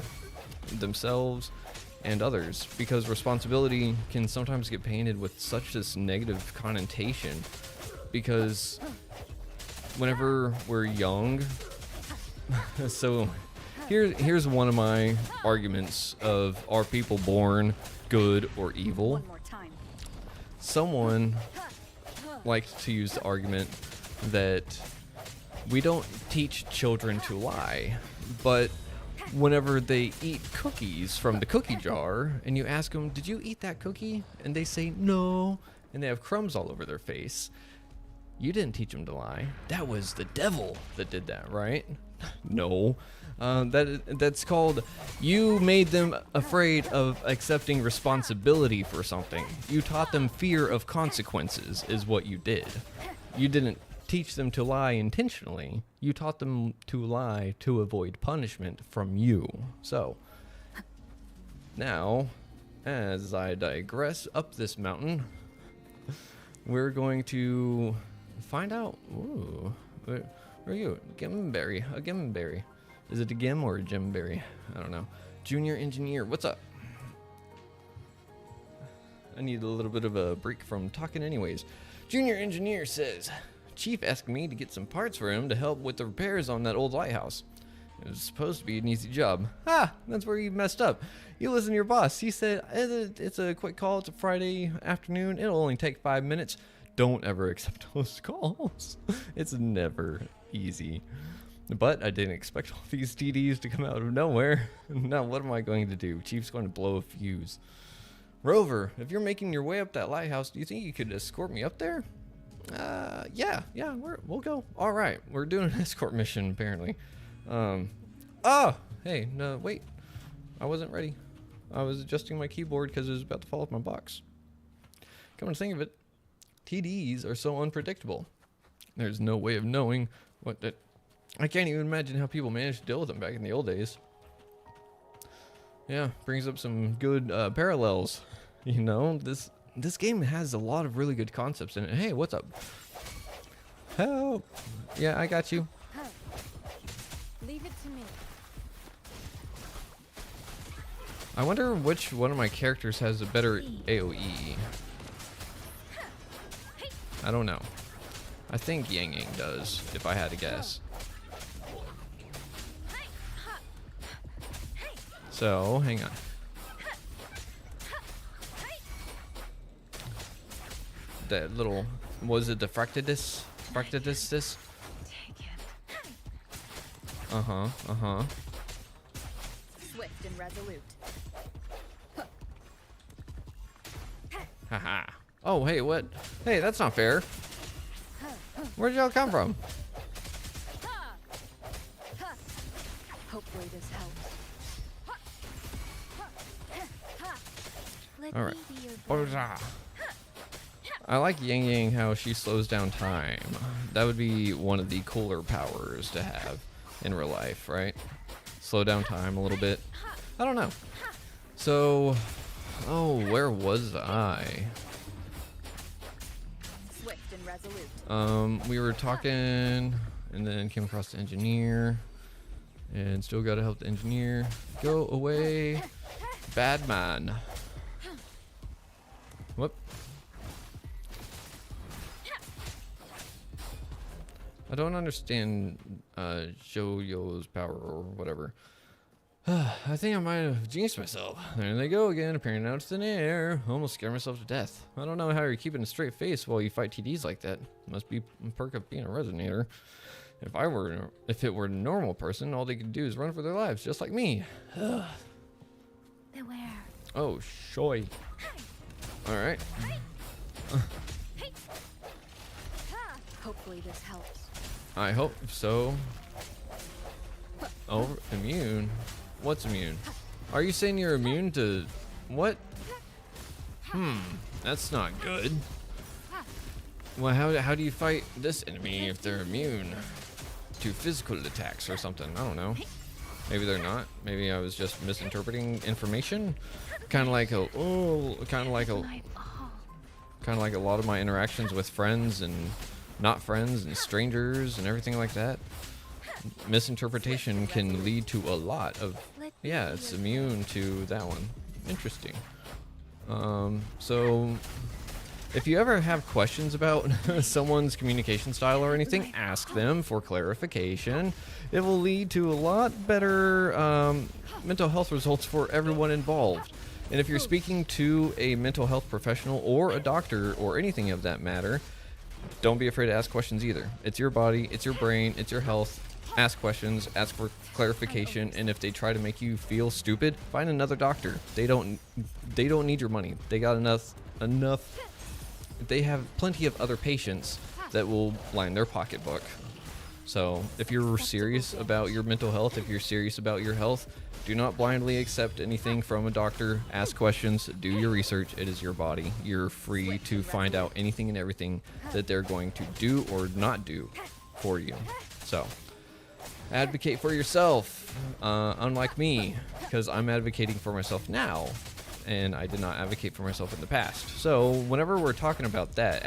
S1: themselves and others, because responsibility can sometimes get painted with such this negative connotation, because whenever we're young, so here's one of my arguments of, are people born good or evil? Someone likes to use the argument that we don't teach children to lie, but whenever they eat cookies from the cookie jar and you ask them, did you eat that cookie? And they say no, and they have crumbs all over their face. You didn't teach them to lie. That was the devil that did that, right? No. That's called, you made them afraid of accepting responsibility for something. You taught them fear of consequences is what you did. You didn't teach them to lie intentionally. You taught them to lie to avoid punishment from you. So, now, as I digress up this mountain, we're going to find out. Ooh, where are you? Gimberry, a Gimberry. Is it a Gim or a Jimberry? I don't know. Junior engineer, what's up? I need a little bit of a break from talking anyways. Junior engineer says, Chief asked me to get some parts for him to help with the repairs on that old lighthouse. It was supposed to be an easy job. Ha! That's where you messed up. You listen to your boss. He said, it's a quick call. It's a Friday afternoon. It'll only take 5 minutes. Don't ever accept those calls. It's never easy. But I didn't expect all these TDs to come out of nowhere. Now what am I going to do? Chief's going to blow a fuse. Rover, if you're making your way up that lighthouse, do you think you could escort me up there? Yeah, we'll go. All right, we're doing an escort mission apparently. Hey, no, wait. I wasn't ready. I was adjusting my keyboard because it was about to fall off my box. Come to think of it, TDs are so unpredictable. There's no way of knowing what that. I can't even imagine how people managed to deal with them back in the old days. Yeah, brings up some good parallels. You know, this game has a lot of really good concepts in it. Hey, what's up? Help! Yeah, I got you.
S2: Leave it to me.
S1: I wonder which one of my characters has a better AoE. I don't know. I think Yang Yang does, if I had to guess. So, hang on. That little, was it the Fractidus? Fractidus? Uh-huh.
S2: Swift and resolute.
S1: Haha. Oh, hey, what? Hey, that's not fair. Where'd y'all come from?
S2: Hopefully this helps. Let
S1: All right.
S2: me be your blade.
S1: I like Yang Yang how she slows down time. That would be one of the cooler powers to have in real life, right? Slow down time a little bit. I don't know. So, where was I?
S2: Swift and resolute.
S1: We were talking and then came across the engineer and still gotta help the engineer. Go away, bad man. Whoop. I don't understand Jojo's power or whatever. I think I might have jinxed myself. There they go again, appearing out of thin air. Almost scared myself to death. I don't know how you're keeping a straight face while you fight TDs like that. Must be a perk of being a resonator. If it were a normal person, all they could do is run for their lives, just like me.
S2: Beware.
S1: Oh, shoy. All right.
S2: Hopefully this helps.
S1: I hope so. Oh, immune. What's immune? Are you saying you're immune to what? That's not good. Well, how do you fight this enemy if they're immune to physical attacks or something? I don't know. Maybe they're not. Maybe I was just misinterpreting information. Kind of like a lot of my interactions with friends and not friends and strangers and everything like that. Misinterpretation can lead to a lot of, yeah, it's immune to that one. Interesting. So if you ever have questions about someone's communication style or anything, ask them for clarification. It will lead to a lot better mental health results for everyone involved. And if you're speaking to a mental health professional or a doctor or anything of that matter, don't be afraid to ask questions either. It's your body, it's your brain, it's your health. Ask questions, ask for clarification, and if they try to make you feel stupid, find another doctor. They don't need your money. They got enough. They have plenty of other patients that will line their pocketbook. So if you're serious about your mental health, if you're serious about your health, do not blindly accept anything from a doctor. Ask questions, do your research. It is your body. You're free to find out anything and everything that they're going to do or not do for you. So advocate for yourself, unlike me, because I'm advocating for myself now, and I did not advocate for myself in the past. So whenever we're talking about that,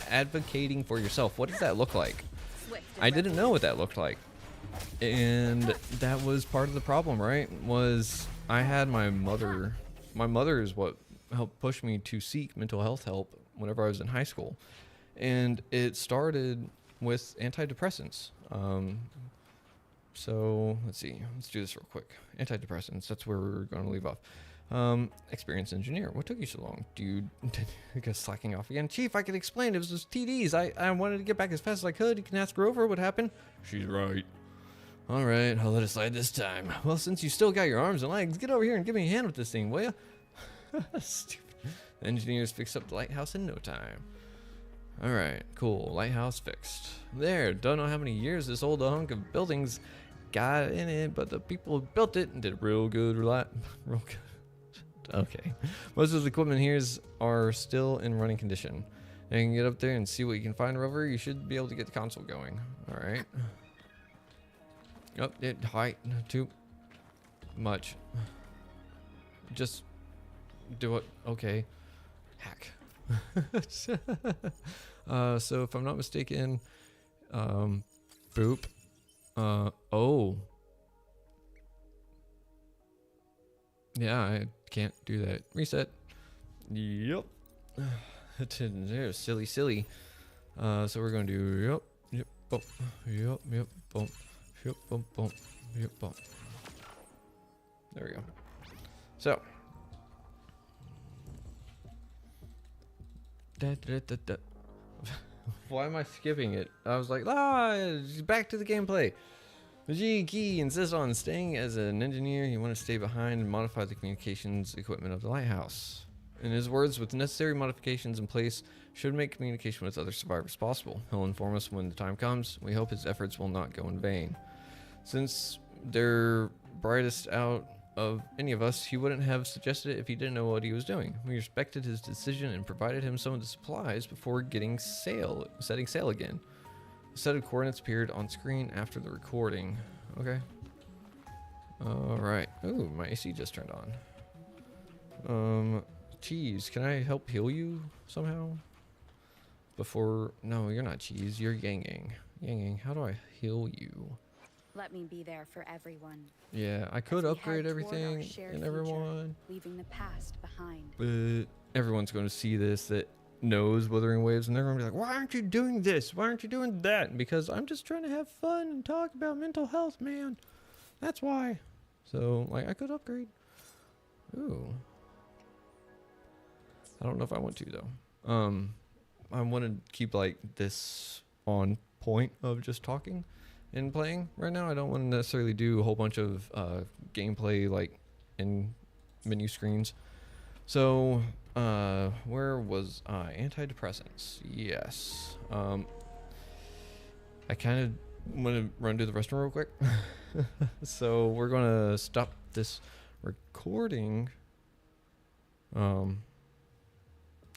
S1: advocating for yourself, what does that look like? I didn't know what that looked like. And that was part of the problem, right? Was I had my mother is what helped push me to seek mental health help whenever I was in high school. And it started with antidepressants. So let's see. Let's do this real quick. Antidepressants. That's where we're going to leave off. Experienced engineer. What took you so long? Dude, I guess slacking off again. Chief, I can explain. It was just TDs. I wanted to get back as fast as I could. You can ask Grover what happened. She's right. All right, I'll let it slide this time. Well, since you still got your arms and legs, get over here and give me a hand with this thing, will ya? Stupid. The engineers fixed up the lighthouse in no time. All right, cool. Lighthouse fixed. There. Don't know how many years this old hunk of buildings got in it, but the people who built it did real good. Real good. Okay. Most of the equipment here are still in running condition. You can get up there and see what you can find, Rover. You should be able to get the console going. All right. Oh, it height too much. Just do it. Okay. Hack. So if I'm not mistaken, boop. Oh. Yeah, I can't do that. Reset. Yep. Silly. So we're going to do yep, bump, yep, bump, yep, bump, yep, bump. There we go. So. Why am I skipping it? I was like, back to the gameplay. G Key insists on staying as an engineer. He wanted to stay behind and modify the communications equipment of the lighthouse. In his words, with necessary modifications in place, should make communication with other survivors possible. He'll inform us when the time comes. We hope his efforts will not go in vain. Since they're brightest out of any of us, he wouldn't have suggested it if he didn't know what he was doing. We respected his decision and provided him some of the supplies before setting sail again. A set of coordinates appeared on screen after the recording. Okay. Alright. Ooh, my AC just turned on. Cheese, can I help heal you somehow? No, you're not Cheese, you're Yang. Yang, how do I heal you?
S2: Let me be there for everyone.
S1: Yeah, I could upgrade everything and everyone.
S2: Leaving the past behind.
S1: But everyone's going to see this that knows Wuthering Waves, and they're going to be like, why aren't you doing this? Why aren't you doing that? Because I'm just trying to have fun and talk about mental health, man. That's why. So, like, I could upgrade. Ooh. I don't know if I want to, though. I want to keep, like, this on point of just talking and playing right now. I don't want to necessarily do a whole bunch of gameplay, like, in menu screens. So, where was I? Antidepressants. Yes. I kind of want to run to the restroom real quick. So we're going to stop this recording.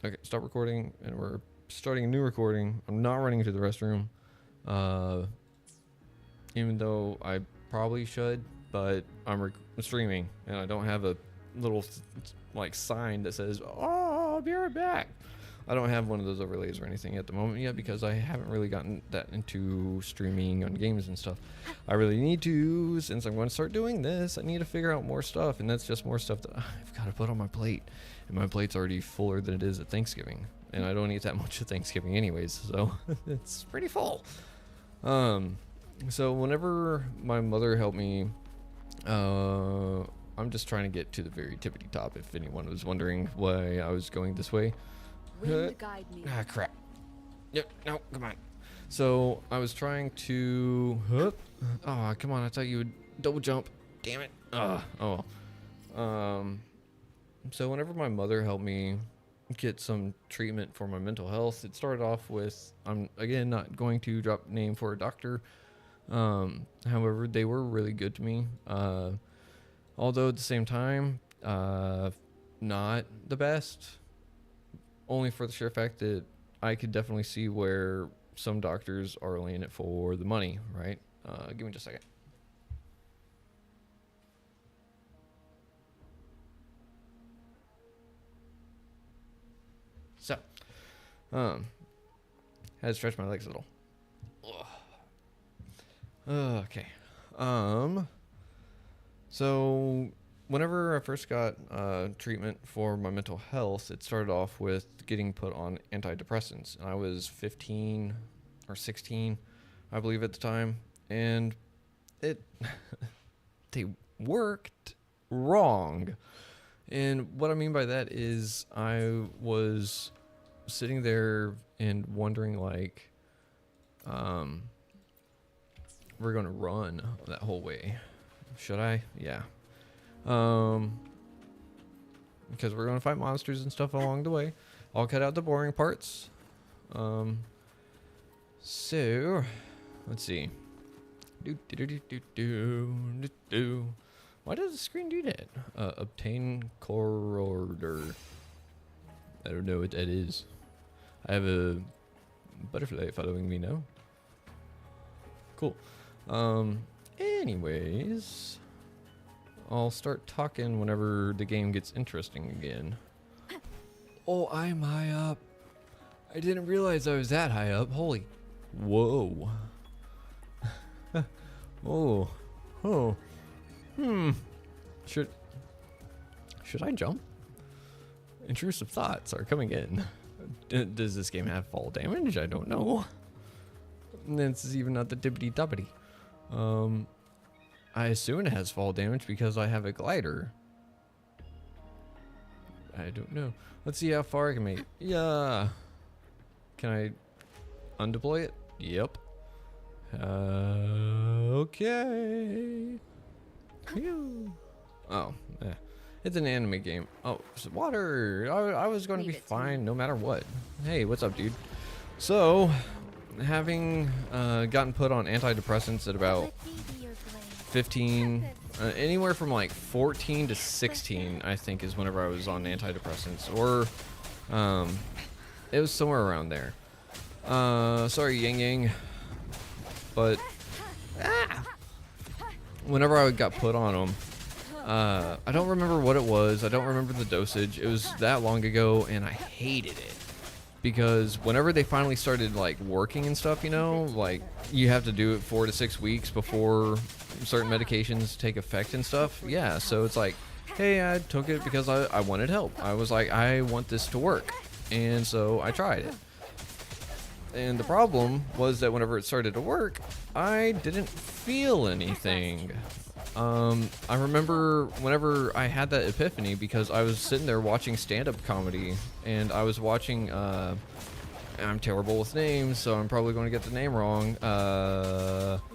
S1: Okay, stop recording, and we're starting a new recording. I'm not running to the restroom. Even though I probably should, but I'm streaming, and I don't have a little like sign that says, "Oh, I'll be right back." I don't have one of those overlays or anything at the moment yet because I haven't really gotten that into streaming on games and stuff. I really need to, since I'm going to start doing this. I need to figure out more stuff, and that's just more stuff that I've got to put on my plate, and my plate's already fuller than it is at Thanksgiving, and I don't eat that much at Thanksgiving anyways, so it's pretty full. So whenever my mother helped me, I'm just trying to get to the very tippity top, if anyone was wondering why I was going this way.
S2: Wind guide me.
S1: Ah, crap. Yep, no, come on. So, I was trying to... Oh, come on, I thought you would double jump. Damn it. Oh. So, whenever my mother helped me get some treatment for my mental health, it started off with... I'm, again, not going to drop name for a doctor. However, they were really good to me. Although, at the same time, not the best. Only for the sheer fact that I could definitely see where some doctors are only in it for the money, right? Give me just a second. So, had to stretch my legs a little. Okay. So whenever I first got treatment for my mental health, it started off with getting put on antidepressants. I was 15 or 16, I believe, at the time, and it they worked wrong. And what I mean by that is I was sitting there and wondering, like, we're gonna run that whole way. Should I? Yeah. Because we're gonna fight monsters and stuff along the way. I'll cut out the boring parts. So let's see. Why does the screen do that? Obtain corridor. I don't know what that is. I have a butterfly following me now. Cool. Anyways, I'll start talking whenever the game gets interesting again. Oh, I'm high up. I didn't realize I was that high up. Holy. Whoa. Oh. Oh. Should I jump? Intrusive thoughts are coming in. Does this game have fall damage? I don't know. This is even not the dippity duppity. I assume it has fall damage because I have a glider. I don't know. Let's see how far I can make it. Yeah. Can I undeploy it? Yep. Okay. Phew. Oh, yeah. It's an anime game. Oh, it's water. I was going to be fine no matter what. Hey, what's up, dude? So, having gotten put on antidepressants at about 15, anywhere from like 14 to 16, I think, is whenever I was on antidepressants, or it was somewhere around there. Sorry, Yang Yang, but whenever I got put on them, I don't remember what it was. I don't remember the dosage. It was that long ago, and I hated it. Because whenever they finally started, like, working and stuff, you know, like, you have to do it 4 to 6 weeks before certain medications take effect and stuff. Yeah, so it's like, hey, I took it because I wanted help. I was like, I want this to work. And so I tried it. And the problem was that whenever it started to work, I didn't feel anything. I remember whenever I had that epiphany, because I was sitting there watching stand-up comedy, and I was watching, I'm terrible with names, so I'm probably going to get the name wrong.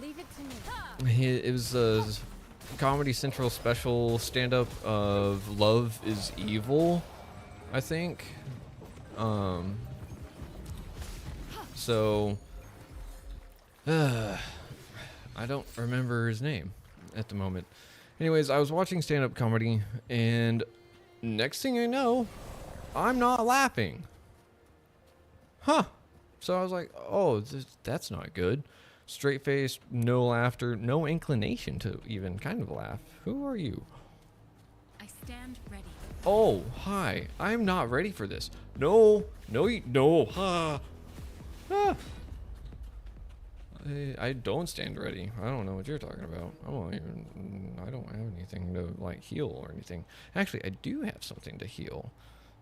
S2: Leave it to me.
S1: It was a Comedy Central special stand-up of Love is Evil, I think. So, I don't remember his name at the moment. Anyways, I was watching stand-up comedy, and next thing I know, I'm not laughing. Huh. So I was like, oh, that's not good. Straight face, no laughter, no inclination to even kind of laugh. Who are you?
S2: I stand ready.
S1: Oh, hi. I'm not ready for this. No. No. Ah. I don't stand ready. I don't know what you're talking about. I don't have anything to, like, heal or anything. Actually, I do have something to heal.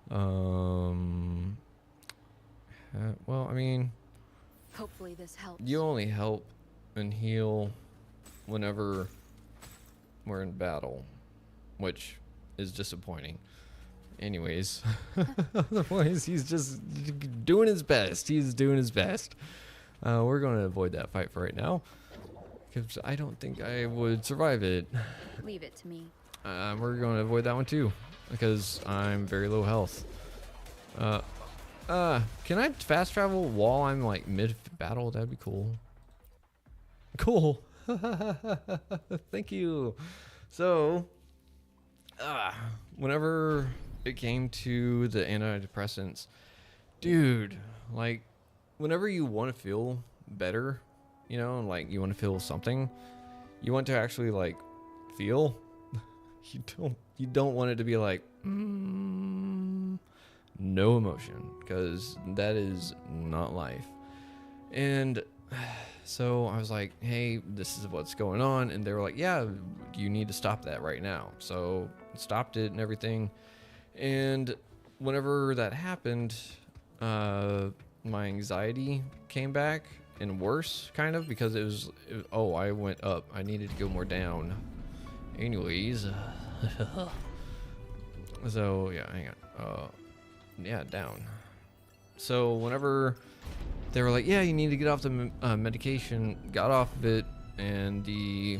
S1: Well, I mean,
S2: Hopefully this helps.
S1: you only help and heal whenever we're in battle, which is disappointing. Anyways, otherwise he's just doing his best. He's doing his best. We're going to avoid that fight for right now, because I don't think I would survive it.
S2: Leave it to me.
S1: We're going to avoid that one too, because I'm very low health. Can I fast travel while I'm, like, mid-battle? That'd be cool. Cool. Thank you. So, whenever it came to the antidepressants, dude, like, whenever you want to feel better, you know, like, you want to feel something, you want to actually, like, feel. You don't want it to be like, no emotion, because that is not life. And so I was like, hey, this is what's going on. And they were like, yeah, you need to stop that right now. So stopped it and everything. And whenever that happened, my anxiety came back and worse, kind of, because oh, I went up. I needed to go more down. Anyways, so yeah, hang on. Yeah, down. So whenever they were like, yeah, you need to get off the medication, got off of it, and the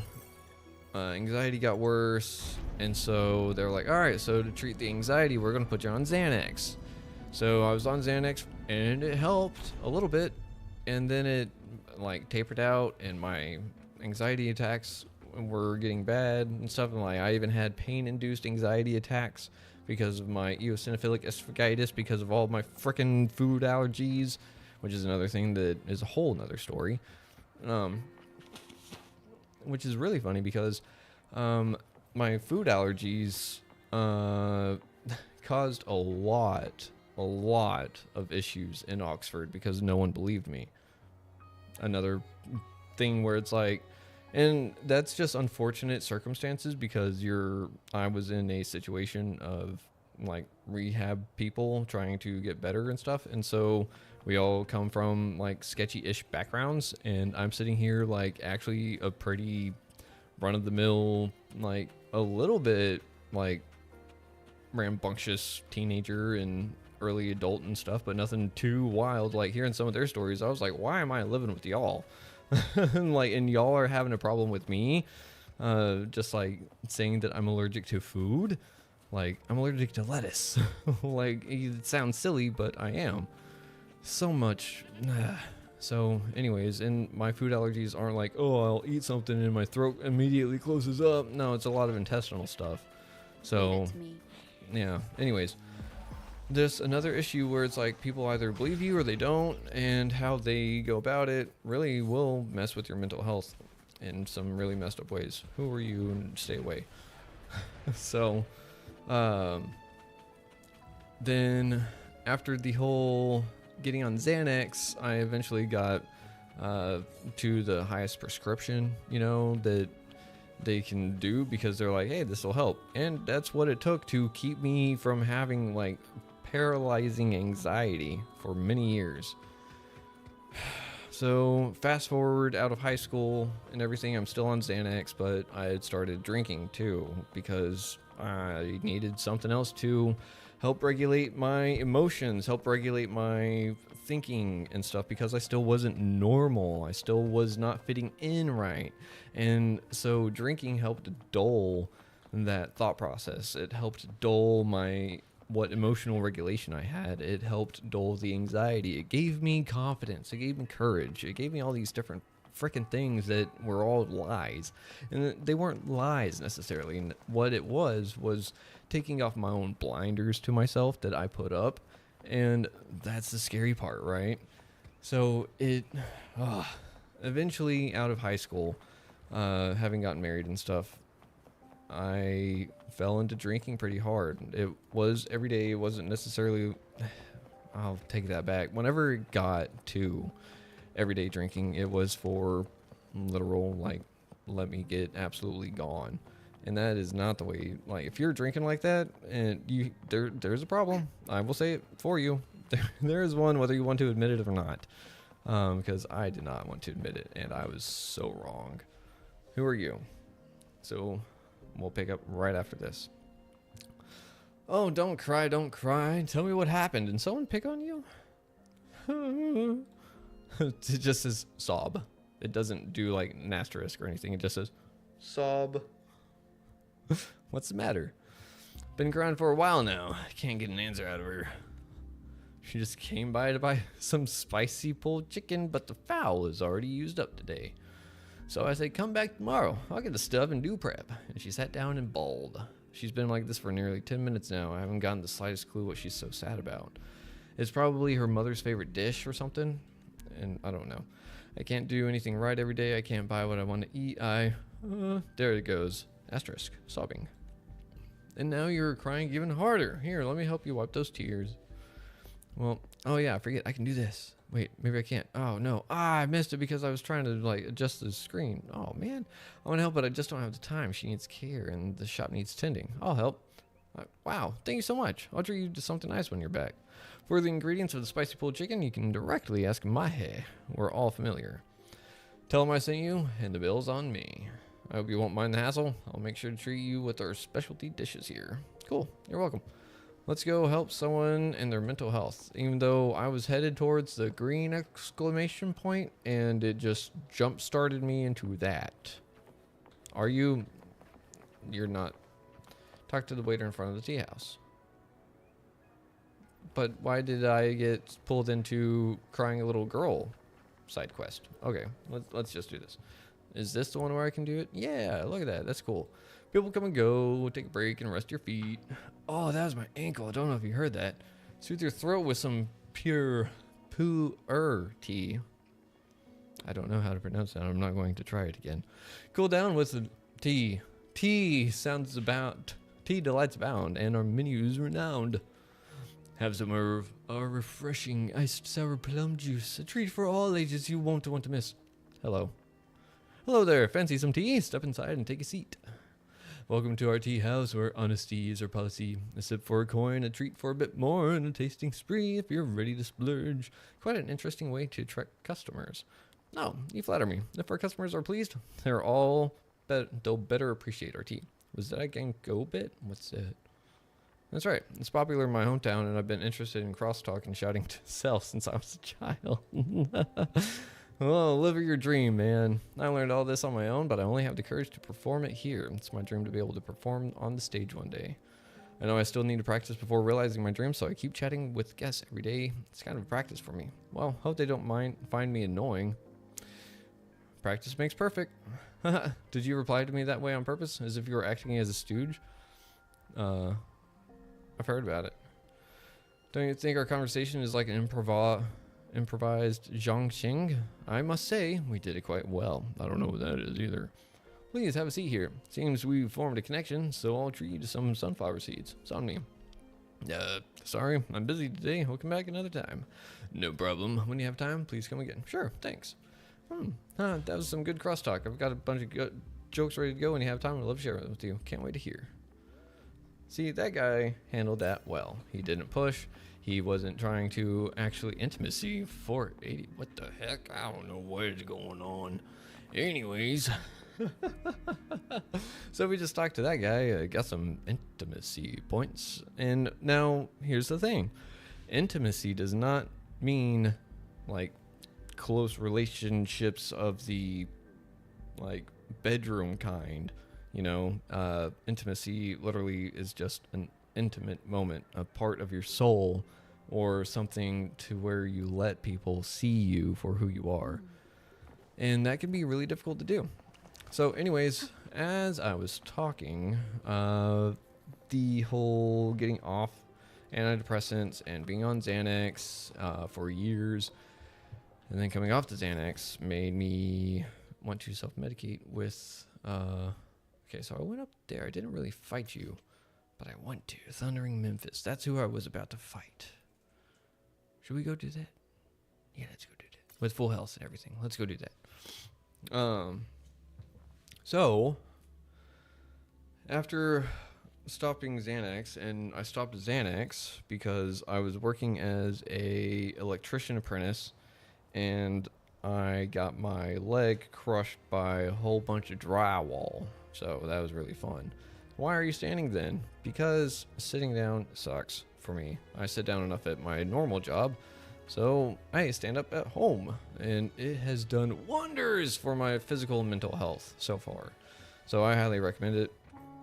S1: anxiety got worse. And so they were like, all right, so to treat the anxiety, we're going to put you on Xanax. So I was on Xanax, and it helped a little bit. And then it like tapered out, and my anxiety attacks were getting bad and stuff. And like I even had pain-induced anxiety attacks because of my eosinophilic esophagitis, because of all my frickin' food allergies, which is another thing that is a whole nother story. Which is really funny because my food allergies caused a lot of issues in Oxford because no one believed me. Another thing where it's like, and that's just unfortunate circumstances because I was in a situation of like rehab people trying to get better and stuff. And so we all come from like sketchy-ish backgrounds, and I'm sitting here like actually a pretty run-of-the-mill, like a little bit like rambunctious teenager and early adult and stuff, but nothing too wild. Like hearing some of their stories, I was like, why am I living with y'all? and y'all are having a problem with me, just like saying that I'm allergic to food. Like I'm allergic to lettuce. Like it sounds silly, but I am. So much. So anyways, and my food allergies aren't like, oh, I'll eat something and my throat immediately closes up. No, it's a lot of intestinal stuff. So yeah, anyways, there's another issue where it's like people either believe you or they don't, and how they go about it really will mess with your mental health in some really messed up ways. Who are you, and stay away. So then after the whole getting on Xanax, I eventually got to the highest prescription, that they can do, because they're like, hey, this will help. And that's what it took to keep me from having like paralyzing anxiety for many years. So fast forward out of high school and everything, I'm still on Xanax, but I had started drinking too because I needed something else to help regulate my emotions, help regulate my thinking and stuff, because I still wasn't normal. I still was not fitting in right. And so drinking helped dull that thought process. It helped dull what emotional regulation I had. It helped dull the anxiety. It gave me confidence. It gave me courage. It gave me all these different freaking things that were all lies. And they weren't lies necessarily. And what it was taking off my own blinders to myself that I put up. And that's the scary part, right? So eventually out of high school, having gotten married and stuff, I fell into drinking pretty hard. It was every day. It wasn't necessarily, I'll take that back. Whenever it got to everyday drinking, it was for literal, like, let me get absolutely gone. And that is not the way. Like, if you're drinking like that, and there's a problem. I will say it for you. There is one, whether you want to admit it or not. Because I did not want to admit it, and I was so wrong. Who are you? So we'll pick up right after this. Oh, don't cry, don't cry. Tell me what happened. Did someone pick on you? It just says sob. It doesn't do like an asterisk or anything. It just says sob. What's the matter? Been crying for a while now. I can't get an answer out of her. She just came by to buy some spicy pulled chicken, but the fowl is already used up today. So I say, come back tomorrow. I'll get the stuff and do prep. And she sat down and bawled. She's been like this for nearly 10 minutes now. I haven't gotten the slightest clue what she's so sad about. It's probably her mother's favorite dish or something. And I don't know. I can't do anything right every day. I can't buy what I want to eat. There it goes. Asterisk. Sobbing. And now you're crying even harder. Here, let me help you wipe those tears. Well, oh yeah, I forget. I can do this. Wait, maybe I can't. Oh, no. Ah, I missed it because I was trying to, like, adjust the screen. Oh, man. I want to help, but I just don't have the time. She needs care, and the shop needs tending. I'll help. Wow, thank you so much. I'll treat you to something nice when you're back. For the ingredients of the spicy pulled chicken, you can directly ask Mahe. We're all familiar. Tell him I sent you, and the bill's on me. I hope you won't mind the hassle. I'll make sure to treat you with our specialty dishes here. Cool, you're welcome. Let's go help someone in their mental health. Even though I was headed towards the green exclamation point, and it just jump-started me into that. Are you? You're not. Talk to the waiter in front of the tea house. But why did I get pulled into crying a little girl side quest? Okay, let's just do this. Is this the one where I can do it? Yeah, look at that. That's cool. People come and go, take a break and rest your feet. Oh, that was my ankle. I don't know if you heard that. Soothe your throat with some pure pu'er tea. I don't know how to pronounce that. I'm not going to try it again. Cool down with the tea. Tea sounds about... Tea delights abound, and our menu is renowned. Have some of our refreshing iced sour plum juice. A treat for all ages you won't want to miss. Hello. Hello there. Fancy some tea? Step inside and take a seat. Welcome to our tea house, where honesty is our policy. A sip for a coin, a treat for a bit more, and a tasting spree if you're ready to splurge. Quite an interesting way to attract customers. No, you flatter me. If our customers are pleased, they'll better appreciate our tea. Was that a Gango bit? What's that? That's right. It's popular in my hometown, and I've been interested in crosstalk and shouting to self since I was a child. Oh, live your dream, man. I learned all this on my own, but I only have the courage to perform it here. It's my dream to be able to perform on the stage one day. I know I still need to practice before realizing my dream, so I keep chatting with guests every day. It's kind of a practice for me. Well, hope they don't find me annoying. Practice makes perfect. Did you reply to me that way on purpose, as if you were acting as a stooge? I've heard about it. Don't you think our conversation is like an improvised zhongxing? I must say, we did it quite well. I don't know what that is either. Please have a seat here. Seems we've formed a connection, so I'll treat you to some sunflower seeds. It's on me. Sorry, I'm busy today. We'll come back another time. No problem. When you have time, please come again. Sure, thanks. That was some good crosstalk. I've got a bunch of jokes ready to go. When you have time, I'd love to share it with you. Can't wait to hear. See, that guy handled that well. He didn't push. He wasn't trying to actually intimacy 480. What the heck? I don't know what is going on. Anyways. So we just talked to that guy, got some intimacy points. And now, here's the thing. Intimacy does not mean, like, close relationships of the, like, bedroom kind. You know, intimacy literally is just an intimate moment, a part of your soul, or something to where you let people see you for who you are. And that can be really difficult to do. So anyways, as I was talking, the whole getting off antidepressants and being on Xanax for years, and then coming off the Xanax made me want to self-medicate with... Okay, so I went up there. I didn't really fight you, but I went to Thundering Memphis. That's who I was about to fight. Should we go do that? Yeah, let's go do that. With full health and everything. Let's go do that. So, after stopping Xanax, and I stopped Xanax because I was working as a electrician apprentice, and I got my leg crushed by a whole bunch of drywall. So that was really fun. Why are you standing then? Because sitting down sucks for me. I sit down enough at my normal job, so I stand up at home, and it has done wonders for my physical and mental health so far. So I highly recommend it.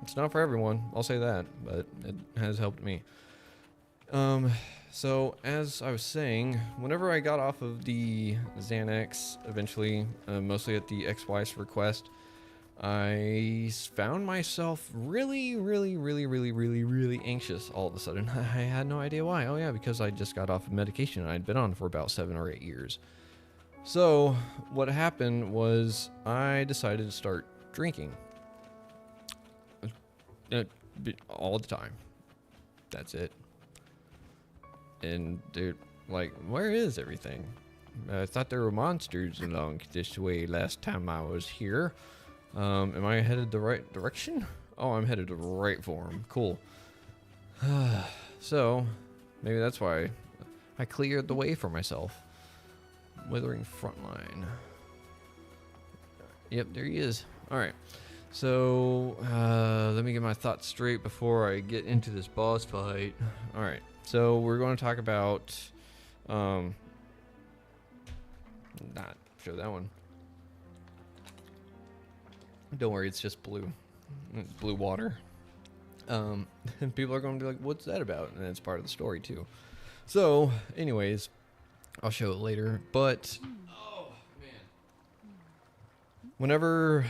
S1: It's not for everyone, I'll say that, but it has helped me. So as I was saying, whenever I got off of the Xanax, eventually, mostly at the ex-wife's request, I found myself really anxious all of a sudden. I had no idea why. Oh yeah, because I just got off of medication I'd been on for about 7 or 8 years. So what happened was I decided to start drinking. All the time. That's it. And dude, like, where is everything? I thought there were monsters along this way last time I was here. Am I headed the right direction? Oh, I'm headed right for him. Cool. So, maybe that's why I cleared the way for myself. Withering Frontline. Yep, there he is. Alright. So, let me get my thoughts straight before I get into this boss fight. Alright. So, we're going to talk about... not show that one. Don't worry, it's just blue. It's blue water. And people are going to be like, what's that about? And it's part of the story, too. So, anyways, I'll show it later. But, oh, man. Whenever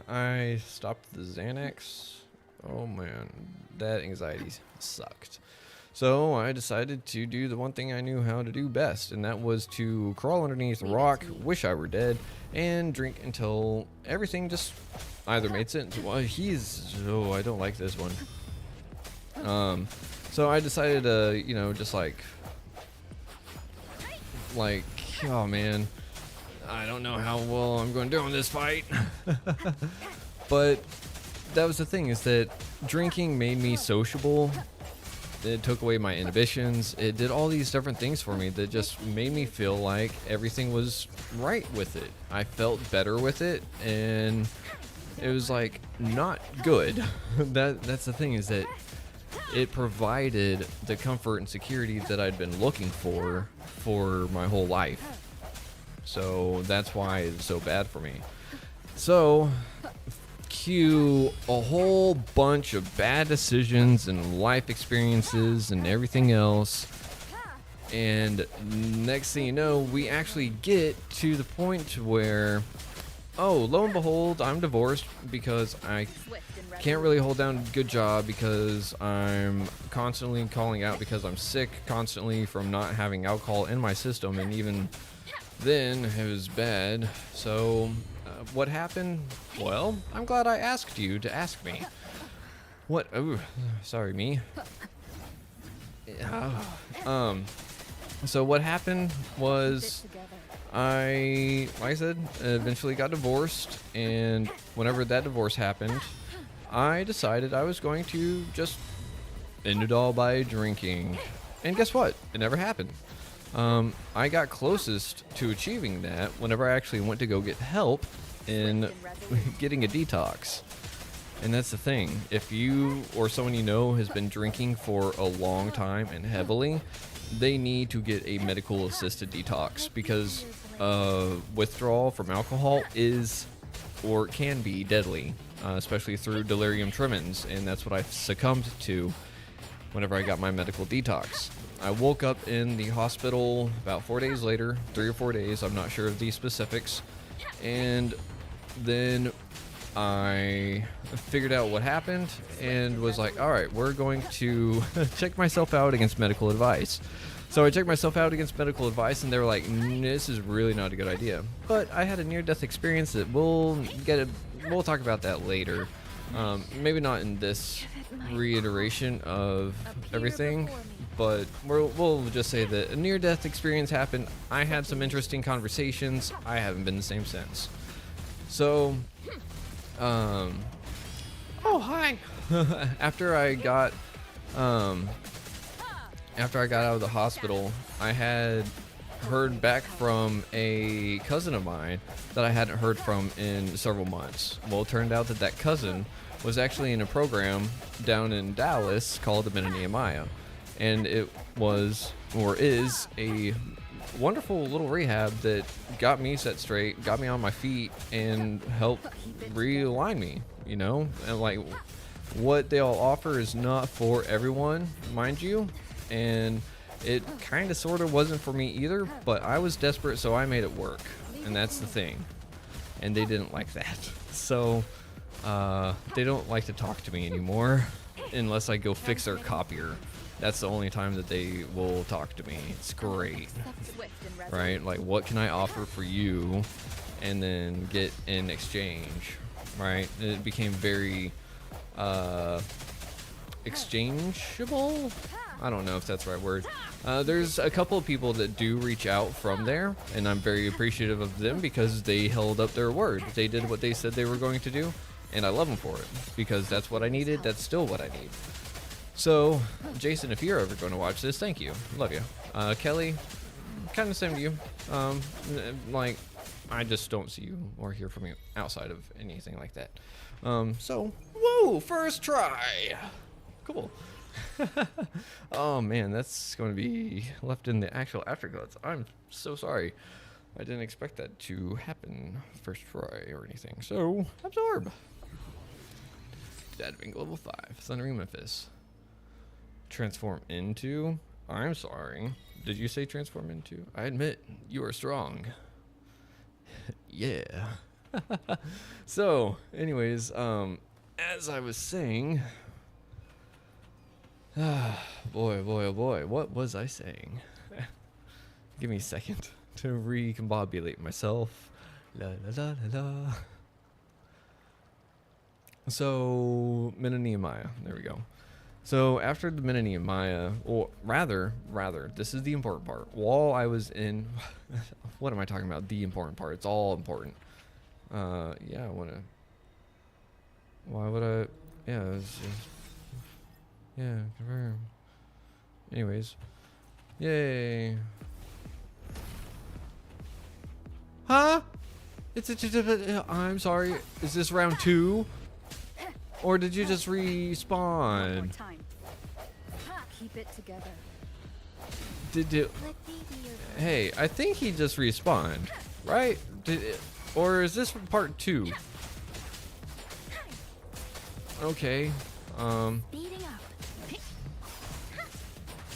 S1: I stopped the Xanax, oh, man, that anxiety sucked. So I decided to do the one thing I knew how to do best, and that was to crawl underneath a rock, wish I were dead, and drink until everything just either made sense. Well, I don't like this one. So I decided to, you know, just like, oh man, I don't know how well I'm going to do in this fight. But that was the thing, is that drinking made me sociable. It took away my inhibitions. It did all these different things for me that just made me feel like everything was right with it. I felt better with it, and it was like not good. That's the thing, is that it provided the comfort and security that I'd been looking for my whole life. So that's why it's so bad for me. So cue a whole bunch of bad decisions and life experiences and everything else, and next thing you know, we actually get to the point where, oh, lo and behold, I'm divorced because I can't really hold down a good job, because I'm constantly calling out because I'm sick constantly from not having alcohol in my system, and even then it was bad. So what happened? Well, I'm glad I asked you to ask me. What? Oh, sorry, me. So what happened was, like I said, eventually got divorced, and whenever that divorce happened, I decided I was going to just end it all by drinking. And guess what? It never happened. I got closest to achieving that whenever I actually went to go get help in getting a detox. And that's the thing. If you or someone you know has been drinking for a long time and heavily, they need to get a medical assisted detox, because withdrawal from alcohol is or can be deadly, especially through delirium tremens, and that's what I succumbed to whenever I got my medical detox. I woke up in the hospital about 4 days later, 3 or 4 days, I'm not sure of the specifics, and then I figured out what happened and was like, all right, we're going to check myself out against medical advice. So I checked myself out against medical advice, and they were like, this is really not a good idea. But I had a near-death experience that we'll talk about that later. Maybe not in this reiteration of everything, but we'll just say that a near-death experience happened. I had some interesting conversations. I haven't been the same since. So, oh hi. After I got out of the hospital, I had heard back from a cousin of mine that I hadn't heard from in several months. Well, it turned out that that cousin was actually in a program down in Dallas called the Men of Nehemiah, and it was, or is, a wonderful little rehab that got me set straight, got me on my feet, and helped realign me, you know? And like, what they all offer is not for everyone, mind you, and it kind of sort of wasn't for me either, but I was desperate, so I made it work, and that's the thing. And they didn't like that, so they don't like to talk to me anymore unless I go fix their copier. That's the only time that they will talk to me. It's great, right? Like, what can I offer for you, and then get in exchange, right? And it became very exchangeable. I don't know if that's the right word. There's a couple of people that do reach out from there, and I'm very appreciative of them because they held up their word. They did what they said they were going to do, and I love them for it because that's what I needed. That's still what I need. So, Jason, if you're ever going to watch this, thank you. Love you. Kelly, kind of same to you. Like, I just don't see you or hear from you outside of anything like that. So, whoa, first try. Cool. Oh man, that's going to be left in the actual aftercuts. I'm so sorry. I didn't expect that to happen first try or anything. So, absorb. Dadving level 5. Thundering Memphis. Transform into. I'm sorry. Did you say transform into? I admit, you are strong. Yeah. So, anyways, as I was saying, boy, oh boy, what was I saying? Give me a second to recombobulate myself. La la la la la. So, Men of Nehemiah, there we go. So after the Men of Nehemiah, or rather, this is the important part. While I was in, what am I talking about? The important part. It's all important. Yeah, I want to. Why would I? Yeah, yeah, confirm. Anyways, yay. Huh? I'm sorry. Is this round 2? Or did you just respawn?
S2: Keep it together.
S1: Did you? Hey, I think he just respawned, right? Or is this part 2? Okay.
S2: Beating up.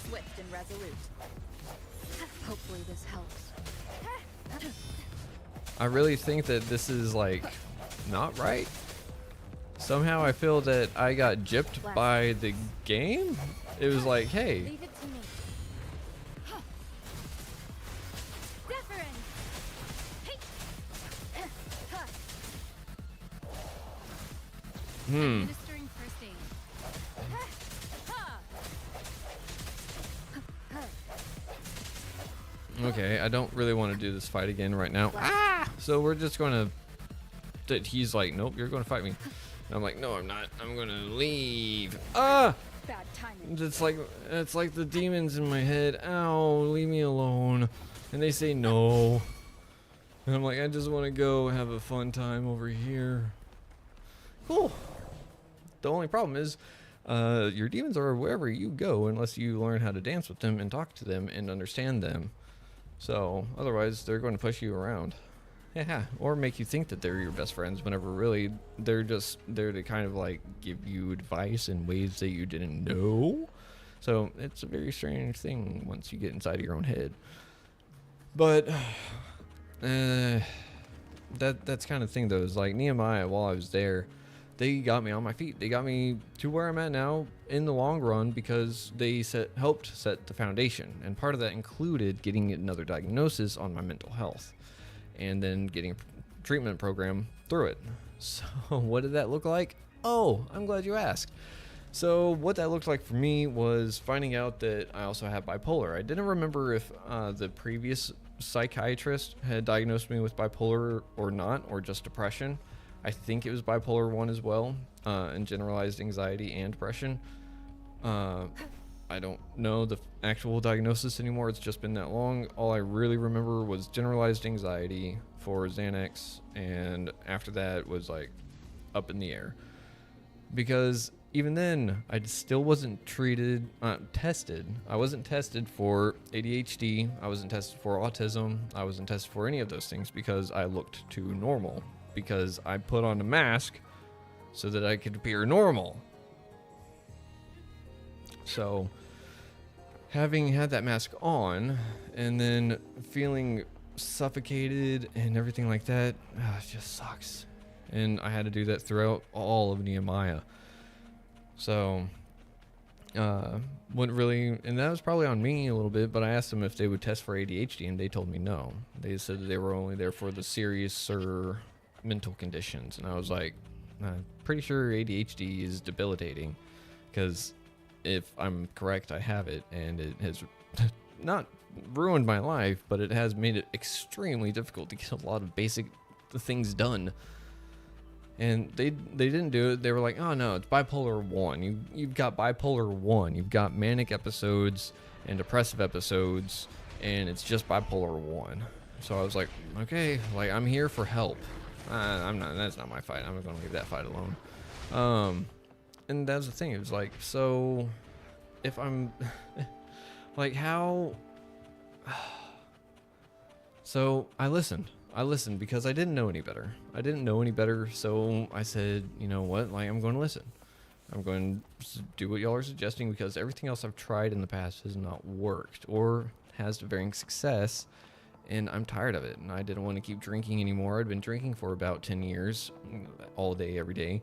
S2: Swift and resolute. Hopefully this helps.
S1: I really think that this is like not right. Somehow I feel that I got gypped by the game. It was like, hey.
S2: Leave it to me. Different. Administering first aid.
S1: Okay, I don't really want to do this fight again right now. So we're just going to. He's like, nope, you're going to fight me. And I'm like, no, I'm not. I'm going to leave.
S2: Bad timing.
S1: It's like the demons in my head. Ow, leave me alone. And they say no. And I'm like, I just want to go have a fun time over here. Cool. The only problem is your demons are wherever you go unless you learn how to dance with them and talk to them and understand them. So otherwise they're going to push you around. Yeah, or make you think that they're your best friends whenever really they're just there to kind of like give you advice in ways that you didn't know. So it's a very strange thing once you get inside of your own head. But that's kind of thing though, is like Nehemiah, while I was there, they got me on my feet. They got me to where I'm at now in the long run because they helped set the foundation. And part of that included getting another diagnosis on my mental health. And then getting a treatment program through it. So what did that look like? Oh, I'm glad you asked. So what that looked like for me was finding out that I also have bipolar. I didn't remember if the previous psychiatrist had diagnosed me with bipolar or not, or just depression. I think it was bipolar 1 as well, and generalized anxiety and depression. I don't know the actual diagnosis anymore. It's just been that long. All I really remember was generalized anxiety for Xanax, and after that was like up in the air. Because even then, I still wasn't tested. I wasn't tested for ADHD. I wasn't tested for autism. I wasn't tested for any of those things because I looked too normal. Because I put on a mask so that I could appear normal. So, having had that mask on and then feeling suffocated and everything like that, it just sucks. And I had to do that throughout all of Nehemiah. So, wouldn't really, and that was probably on me a little bit, but I asked them if they would test for ADHD and they told me no. They said that they were only there for the seriouser mental conditions. And I was like, I'm pretty sure ADHD is debilitating because if I'm correct, I have it, and it has not ruined my life, but it has made it extremely difficult to get a lot of basic things done. And they didn't do it. They were like, oh no, it's bipolar 1. You've got bipolar 1. You've got manic episodes and depressive episodes, and it's just bipolar 1. So I was like, okay, like I'm here for help. I'm not. That's not my fight. I'm gonna leave that fight alone. And that's the thing. It was like, so if I'm like, how? So I listened because I didn't know any better. So I said, you know what? Like, I'm going to listen. I'm going to do what y'all are suggesting, because everything else I've tried in the past has not worked or has to varying success. And I'm tired of it. And I didn't want to keep drinking anymore. I'd been drinking for about 10 years, all day, every day.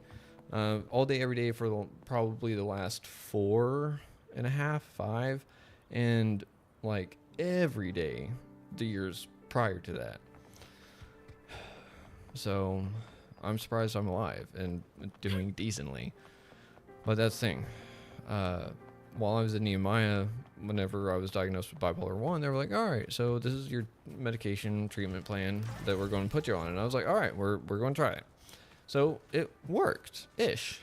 S1: All day, every day for probably the last 4.5, 5. And like every day the years prior to that. So I'm surprised I'm alive and doing decently. But that's the thing. While I was in Nehemiah, whenever I was diagnosed with bipolar 1, they were like, all right, so this is your medication treatment plan that we're going to put you on. And I was like, all right, we're going to try it. So it worked-ish,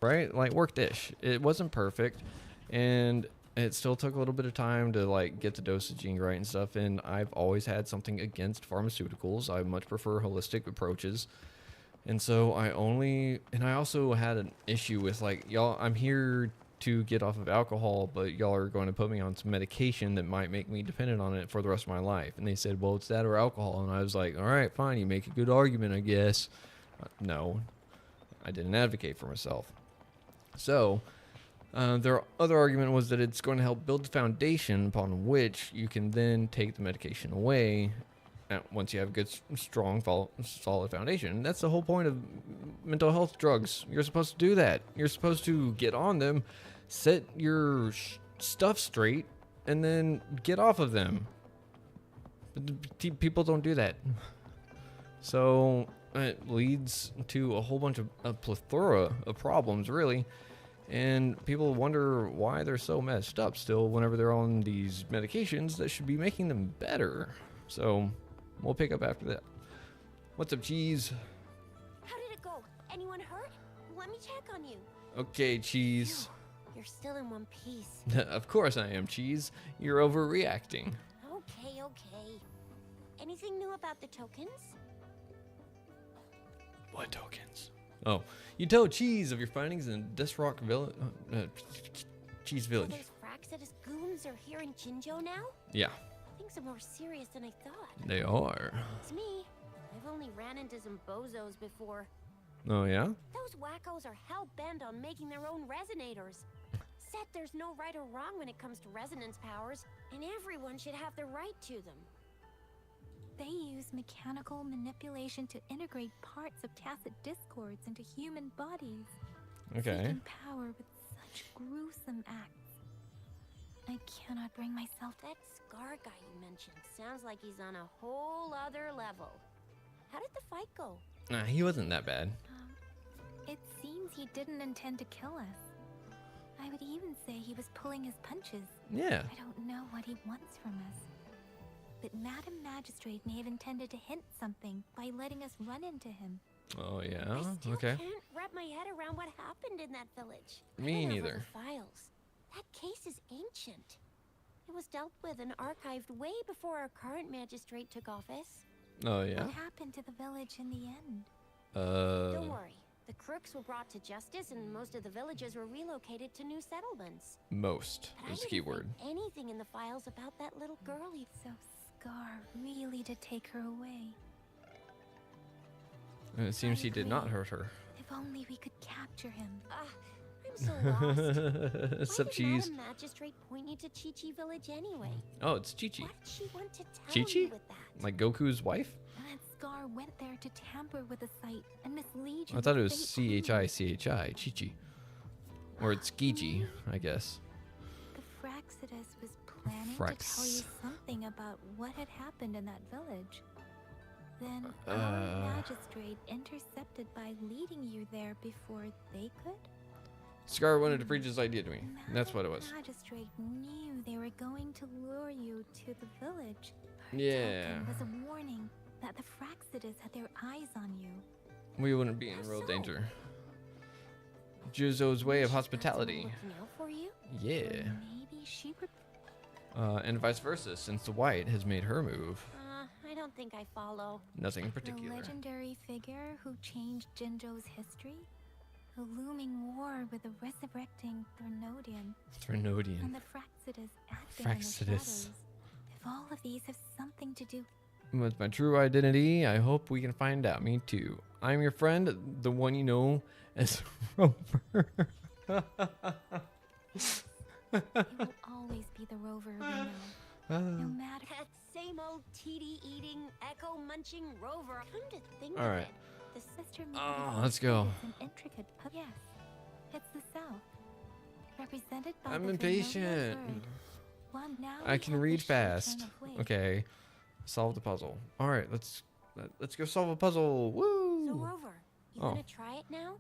S1: right? Like, worked-ish. It wasn't perfect, and it still took a little bit of time to, like, get the dosaging right and stuff. And I've always had something against pharmaceuticals. I much prefer holistic approaches. And so I also had an issue with, like, y'all, I'm here to get off of alcohol, but y'all are going to put me on some medication that might make me dependent on it for the rest of my life. And they said, well, it's that or alcohol. And I was like, all right, fine. You make a good argument, I guess. No, I didn't advocate for myself. So their other argument was that it's going to help build the foundation upon which you can then take the medication away once you have a good, strong, solid foundation. And that's the whole point of mental health drugs. You're supposed to do that. You're supposed to get on them, set your stuff straight, and then get off of them. But people don't do that. So it leads to a whole bunch of a plethora of problems, really. And people wonder why they're so messed up still whenever they're on these medications that should be making them better. So we'll pick up after that. What's up, Cheese?
S2: How did it go? Anyone hurt? Let me check on you.
S1: Okay, Cheese.
S2: Phew, you're still in one piece.
S1: Of course I am, Cheese. You're overreacting.
S2: Okay. Anything new about the tokens?
S1: What tokens? Oh, you told Cheese of your findings in Death Rock Village. Cheese Village.
S2: Those Fraxidus goons are here in Jinjo now?
S1: Yeah,
S2: Things are more serious than I thought.
S1: they are.
S2: It's me. I've only ran into some bozos before.
S1: Oh, yeah?
S2: Those wackos are hell-bent on making their own resonators. Said there's no right or wrong when it comes to resonance powers, and everyone should have the right to them.
S3: They use mechanical manipulation to integrate parts of tacit discords into human bodies.
S1: Okay.
S3: Seeking power with such gruesome acts. I cannot bring myself to...
S2: That Scar guy you mentioned sounds like he's on a whole other level. How did the fight go?
S1: Nah, he wasn't that bad.
S3: It seems he didn't intend to kill us. I would even say he was pulling his punches.
S1: Yeah.
S3: I don't know what he wants from us. But Madam Magistrate may have intended to hint something by letting us run into him.
S1: Oh, yeah?
S2: I still
S1: Okay.
S2: can't wrap my head around what happened in that village.
S1: Me
S2: I don't have all
S1: neither.
S2: the files. That case is ancient. It was dealt with and archived way before our current magistrate took office.
S1: Oh, yeah?
S3: What happened to the village in the end?
S2: Don't worry. The crooks were brought to justice and most of the villagers were relocated to new settlements.
S1: Most
S2: But I
S1: is the
S2: didn't
S1: key
S2: find
S1: word.
S2: anything in the files about that little girl.
S3: So Scar really did take her away.
S1: And it seems he did not hurt her.
S3: If only we could capture him.
S2: I'm so lost.
S1: What's
S2: Why
S1: up,
S2: did
S1: Cheese?
S2: Madam Magistrate point you to Chi-Chi village anyway?
S1: Oh, it's Chi-Chi.
S2: What did she want to tell
S1: Chi-Chi?
S2: you with that?
S1: Like Goku's wife?
S3: And that Scar went there to tamper with the site and mislead you.
S1: I thought it
S3: with
S1: was
S3: fate only.
S1: Chi-Chi, Chi-Chi. Or it's Gigi, I guess.
S3: The Fraxidus was planning
S1: Frax.
S3: to tell you something about what had happened in that village. Then our magistrate intercepted by leading you there before they could?
S1: Scar wanted to preach his idea to me. That's what it was.
S3: The magistrate knew they were going to lure you to the village. Her
S1: Yeah.
S3: token was a warning that the Fraxidus had their eyes on you.
S1: We wouldn't be in real danger. Juzo's way of hospitality.
S2: Looking out for you?
S1: Yeah.
S3: Maybe she would.
S1: And vice versa, since the white has made her move.
S2: I don't think I follow.
S1: Nothing in
S3: The
S1: particular.
S3: legendary figure who changed Jinzhou's history? A looming war with the resurrecting Threnodian and
S1: Threnodian.
S3: the Fraxidus acting in the
S1: Fraxidus.
S3: shadows. If all of these have something to do.
S1: What's my true identity? I hope we can find out. Me too. I'm your friend, the one you know as Rover.
S3: You will always be the rover we know. No matter.
S2: That same old TD eating, echo munching rover. Come to think
S1: All
S2: of
S1: right.
S2: it, the
S3: Sister
S1: Let's go.
S3: Is an intricate yes, it's the south. Represented by
S1: I'm
S3: the
S1: impatient.
S3: Threnodian bird. One now
S1: I
S3: we
S1: can
S3: have the
S1: read
S3: sheer turn
S1: fast.
S3: of wave.
S1: Okay. Solve the puzzle. All right, let's go solve a puzzle. Woo!
S2: So Rover, you
S1: Oh.
S2: wanna try it now?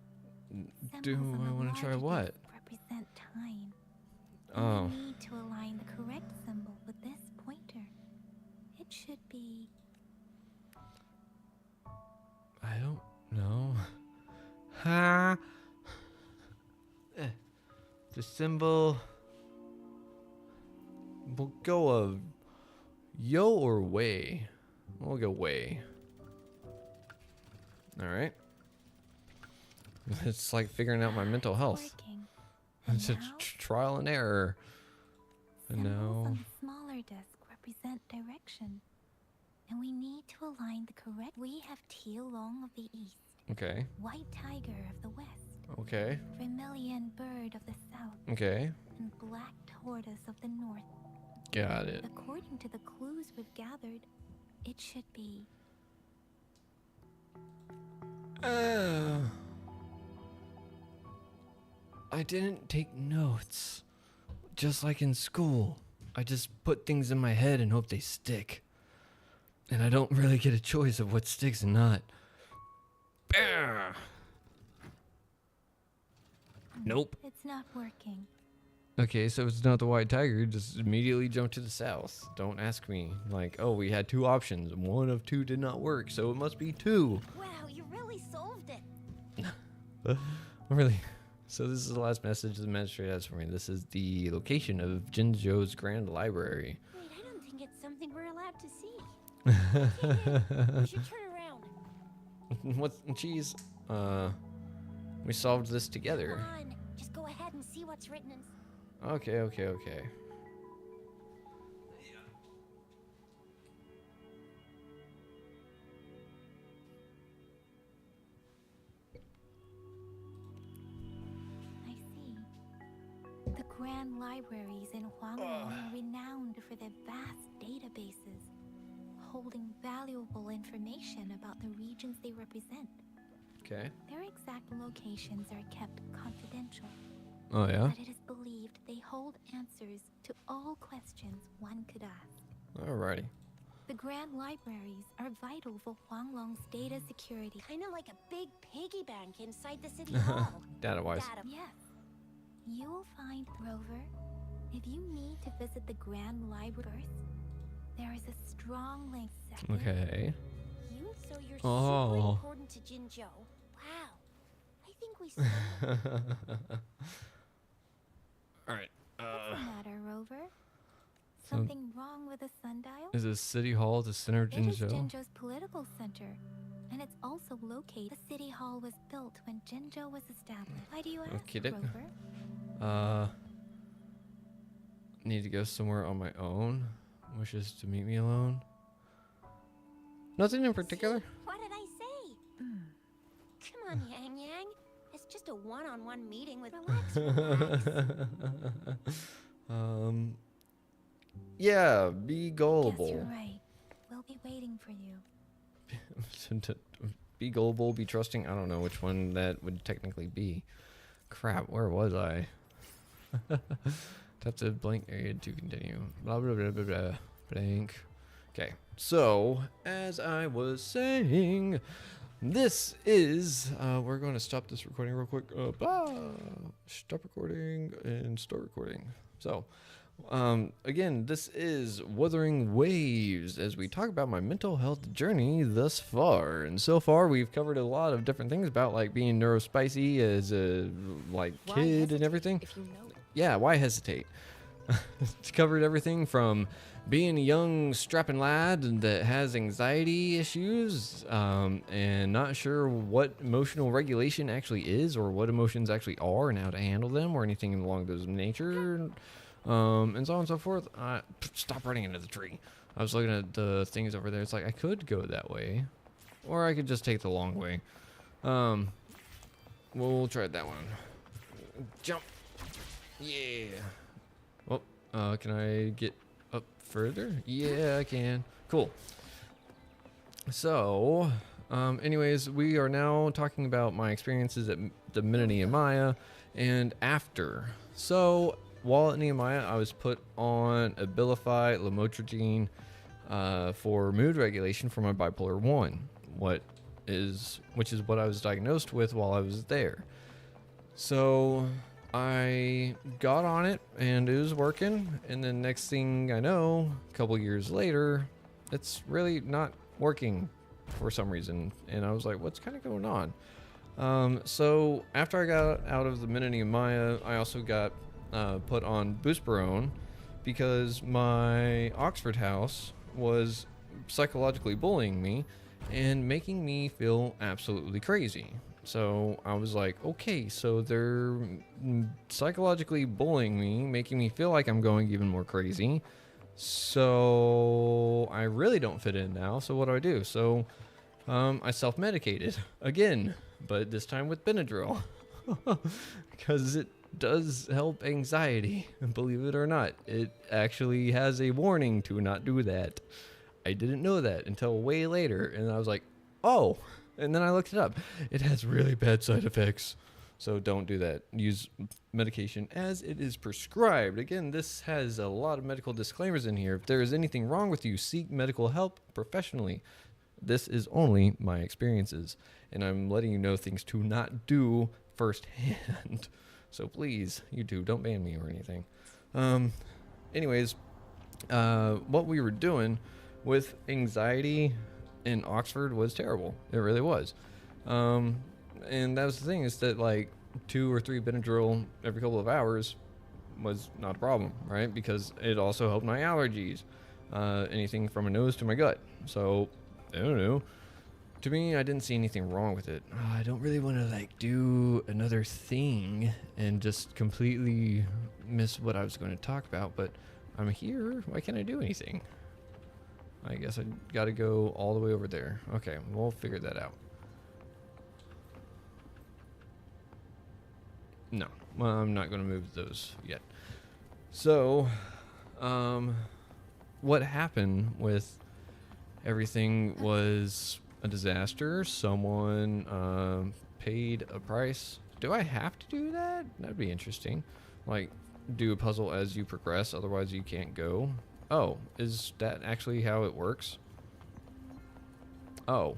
S1: Do
S3: Symbols on
S1: I
S3: the
S1: want to try
S3: larger
S1: what?
S3: disc represent time.
S1: Oh.
S3: We need to align the correct symbol with this pointer. It should be.
S1: I don't know. Ha. The symbol. We'll go of yo or way. We'll go way. All right. It's like figuring out my mental health.
S3: Working. And
S1: It's a
S3: now,
S1: trial and error. And
S3: symbols
S1: now,
S3: on the smaller disc represent direction. And we need to align the correct. We have teal long of the east,
S1: okay,
S3: white tiger of the west,
S1: okay,
S3: vermilion bird of the south,
S1: okay.
S3: and black tortoise of the north.
S1: Got it.
S3: According to the clues we've gathered, it should be.
S1: I didn't take notes. Just like in school. I just put things in my head and hope they stick. And I don't really get a choice of what sticks and not. Bah! Nope.
S3: It's not working.
S1: Okay, so it's not the white tiger. Just immediately jump to the south. Don't ask me. Like, oh, we had two options. One of two did not work, so it must be two.
S2: Wow, you really solved it.
S1: Really? So this is the last message the magistrate has for me. This is the location of Jinzhou's Grand Library.
S2: Wait, I don't think it's something we're allowed to see. We should turn around.
S1: What? Jeez. We solved this together.
S2: Come on, just go ahead and see what's written in.
S1: Okay.
S3: I see. The grand libraries in Huanglong are renowned for their vast databases, holding valuable information about the regions they represent.
S1: Okay.
S3: Their exact locations are kept confidential,
S1: Oh yeah.
S3: but it is believed they hold answers to all questions one could ask.
S1: Alrighty.
S3: The grand libraries are vital for Huanglong's data security.
S2: Kind of like a big piggy bank inside the city hall.
S1: Data-wise.
S2: Data.
S3: Yes. You will find, Rover, if you need to visit the Grand Library, there is a strong link. Second,
S1: Okay.
S2: So you're
S1: Oh.
S2: super important to Jinzhou. Wow. I think we saw.
S1: Alright.
S3: What's the matter, Rover? Something wrong with the sundial?
S1: Is this City Hall the center of
S3: It is
S1: Jinzhou?
S3: Jinzhou's political center, and it's also located. The city hall was built when Jinzhou was established. Why do you ask,
S1: Okay, then.
S3: Rover?
S1: Need to go somewhere on my own. Wishes to meet me alone. Nothing in particular.
S2: See? What did I say? Come on, Yang Yang. It's just a one-on-one meeting with relax.
S1: Yeah, be
S3: Guess
S1: gullible.
S3: you're right. We'll be waiting for you.
S1: Be gullible, be trusting. I don't know which one that would technically be. Crap, where was I? Tap the blank area to continue. Blah, blah, blah, blah, blah. Blank. Okay, so, as I was saying, this is, we're going to stop this recording real quick. Stop recording and start recording. So, again, this is Wuthering Waves as we talk about my mental health journey thus far. And so far, we've covered a lot of different things about like being neurospicy as a kid and everything.
S4: If you know it.
S1: Yeah, why hesitate? It's covered everything from being a young strapping lad that has anxiety issues and not sure what emotional regulation actually is or what emotions actually are and how to handle them or anything along those nature, and so on and so forth. Stop running into the tree. I was looking at the things over there. It's like I could go that way or I could just take the long way. We'll try that one. Jump. Yeah. Well, can I get up further? Yeah, I can. Cool. So, anyways, we are now talking about my experiences at the Mina Nehemiah and after. So, while at Nehemiah, I was put on Abilify Lamotrigine for mood regulation for my bipolar 1, which is what I was diagnosed with while I was there. So, I got on it and it was working, and then next thing I know, a couple years later, it's really not working for some reason, and I was like, what's kind of going on? So after I got out of the Mina Nehemiah, I also got put on Buspirone because my Oxford house was psychologically bullying me and making me feel absolutely crazy. So I was like, okay, so they're psychologically bullying me, making me feel like I'm going even more crazy. So I really don't fit in now. So what do? So I self-medicated again, but this time with Benadryl because it does help anxiety. Believe it or not, it actually has a warning to not do that. I didn't know that until way later, and I was like, oh. And then I looked it up. It has really bad side effects. So don't do that. Use medication as it is prescribed. Again, this has a lot of medical disclaimers in here. If there is anything wrong with you, seek medical help professionally. This is only my experiences. And I'm letting you know things to not do firsthand. So please, YouTube, don't ban me or anything. Anyways, what we were doing with anxiety in Oxford was terrible. It really was. And that was the thing, is that like 2 or 3 Benadryl every couple of hours was not a problem, right? Because it also helped my allergies, anything from my nose to my gut. So I don't know. To me, I didn't see anything wrong with it. I don't really want to like do another thing and just completely miss what I was going to talk about, but I'm here. Why can't I do anything? I guess I gotta go all the way over there. Okay, we'll figure that out. No, well, I'm not gonna move those yet. So, what happened with everything was a disaster. Someone paid a price. Do I have to do that? That'd be interesting. Like, do a puzzle as you progress, otherwise you can't go. Oh, is that actually how it works? Oh,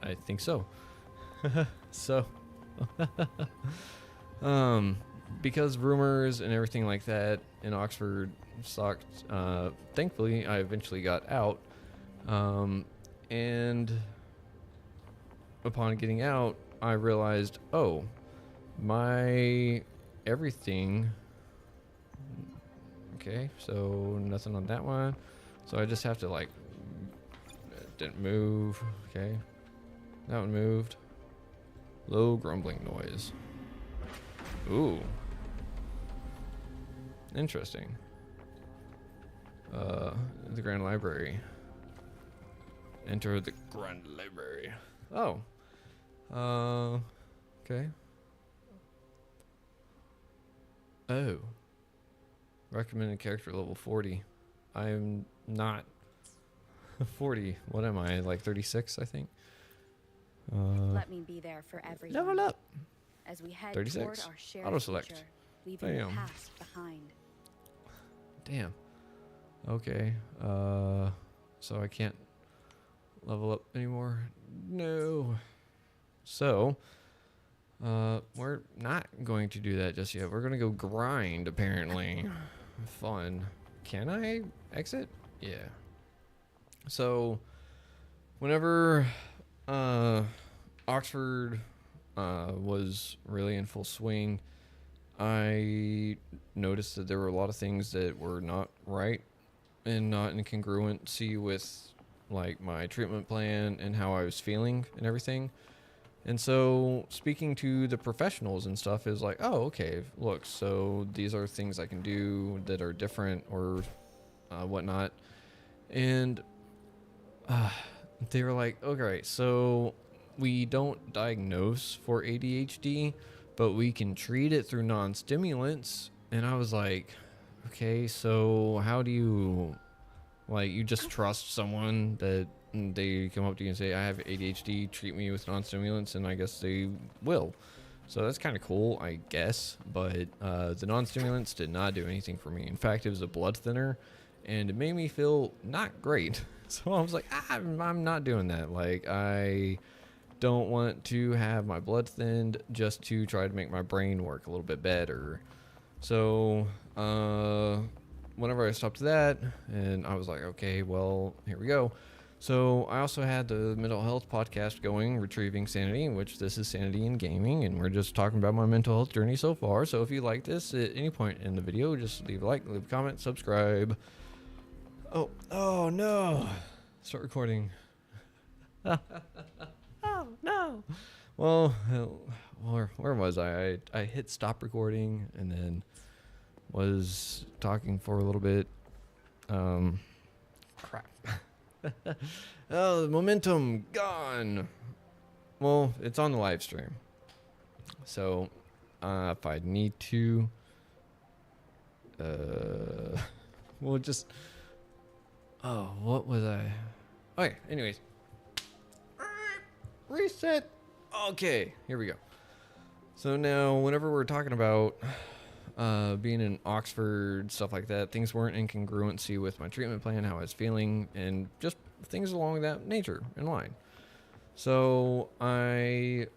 S1: I think so. So, because rumors and everything like that in Oxford sucked, thankfully I eventually got out, and upon getting out, I realized, oh, my everything. Okay, so nothing on that one. So I just have to like, it didn't move. Okay, that one moved. Low grumbling noise. Ooh, interesting. The Grand Library. Enter the Grand Library. Oh, okay. Oh. Recommended character level 40. I'm not 40. What am I? Like 36, I think.
S4: Let me be there for everyone.
S1: Level up.
S4: As we head
S1: 36.
S4: toward our shared
S1: Auto select.
S4: future, leaving the
S1: Damn.
S4: past behind.
S1: Damn. Okay. So I can't level up anymore? No. So, we're not going to do that just yet. We're gonna go grind, apparently. Fun. Can I exit? Yeah. So, whenever, Oxford, was really in full swing, I noticed that there were a lot of things that were not right and not in congruency with like my treatment plan and how I was feeling and everything. And so speaking to the professionals and stuff is like, oh, okay, look, so these are things I can do that are different or whatnot. And they were like, okay, so we don't diagnose for ADHD, but we can treat it through non-stimulants. And I was like, okay, so how do you, like, you just trust someone that they come up to you and say, I have ADHD, treat me with non-stimulants, and I guess they will. So that's kind of cool, I guess. But the non-stimulants did not do anything for me. In fact, it was a blood thinner, and it made me feel not great. So I was like, I'm not doing that. Like, I don't want to have my blood thinned just to try to make my brain work a little bit better. So whenever I stopped that, and I was like, okay, well, here we go. So I also had the mental health podcast going, Retrieving Sanity, which this is Sanity in Gaming, and we're just talking about my mental health journey so far. So if you like this at any point in the video, just leave a like, leave a comment, subscribe. Oh no. Start recording. Oh no. Well, where was I? I hit stop recording and then was talking for a little bit. Crap. Oh, the momentum gone. Well, it's on the live stream. So, if I need to, we'll just. Oh, what was I? Okay, anyways. Reset. Okay, here we go. So now, whenever we're talking about being in Oxford, stuff like that, things weren't in congruency with my treatment plan, how I was feeling, and just things along that nature in line. So I,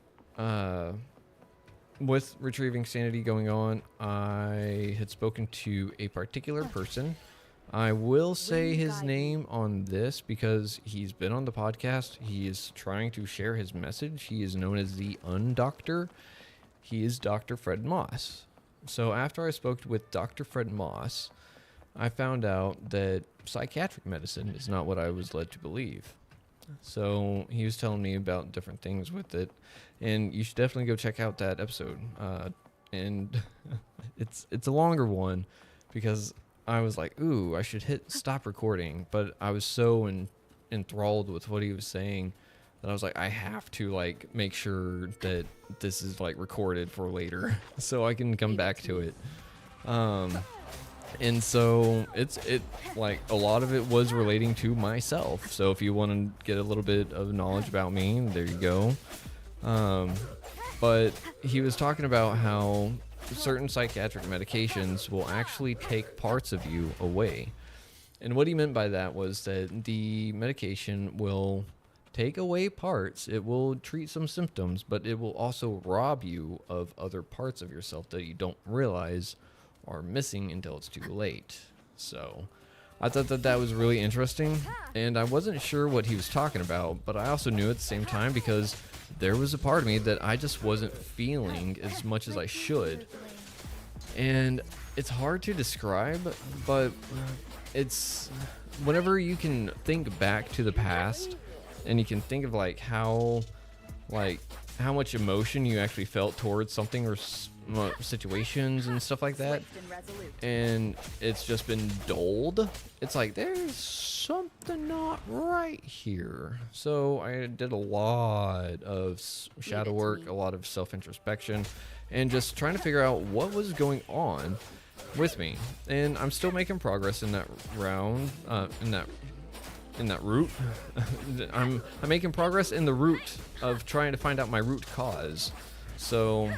S1: with Retrieving Sanity going on, I had spoken to a particular person. I will say his name on this because he's been on the podcast. He is trying to share his message. He is known as the Undoctor. He is Dr. Fred Moss. So after I spoke with Dr. Fred Moss, I found out that psychiatric medicine is not what I was led to believe. So he was telling me about different things with it, and you should definitely go check out that episode. And it's a longer one because I was like, ooh, I should hit stop recording, but I was so enthralled with what he was saying that I was like, I have to like make sure that this is like recorded for later so I can come back to it. And so it like a lot of it was relating to myself. So if you want to get a little bit of knowledge about me, there you go. But he was talking about how certain psychiatric medications will actually take parts of you away. And what he meant by that was that the medication will take away parts, it will treat some symptoms, but it will also rob you of other parts of yourself that you don't realize are missing until it's too late. So I thought that was really interesting, and I wasn't sure what he was talking about, but I also knew at the same time because there was a part of me that I just wasn't feeling as much as I should. And it's hard to describe, but it's whenever you can think back to the past and you can think of like how much emotion you actually felt towards something or situations and stuff like that, and it's just been dulled. It's like there's something not right here. So I did a lot of shadow work, a lot of self-introspection, and just trying to figure out what was going on with me. And I'm still making progress in that round, in that route. I'm making progress in the route of trying to find out my root cause. So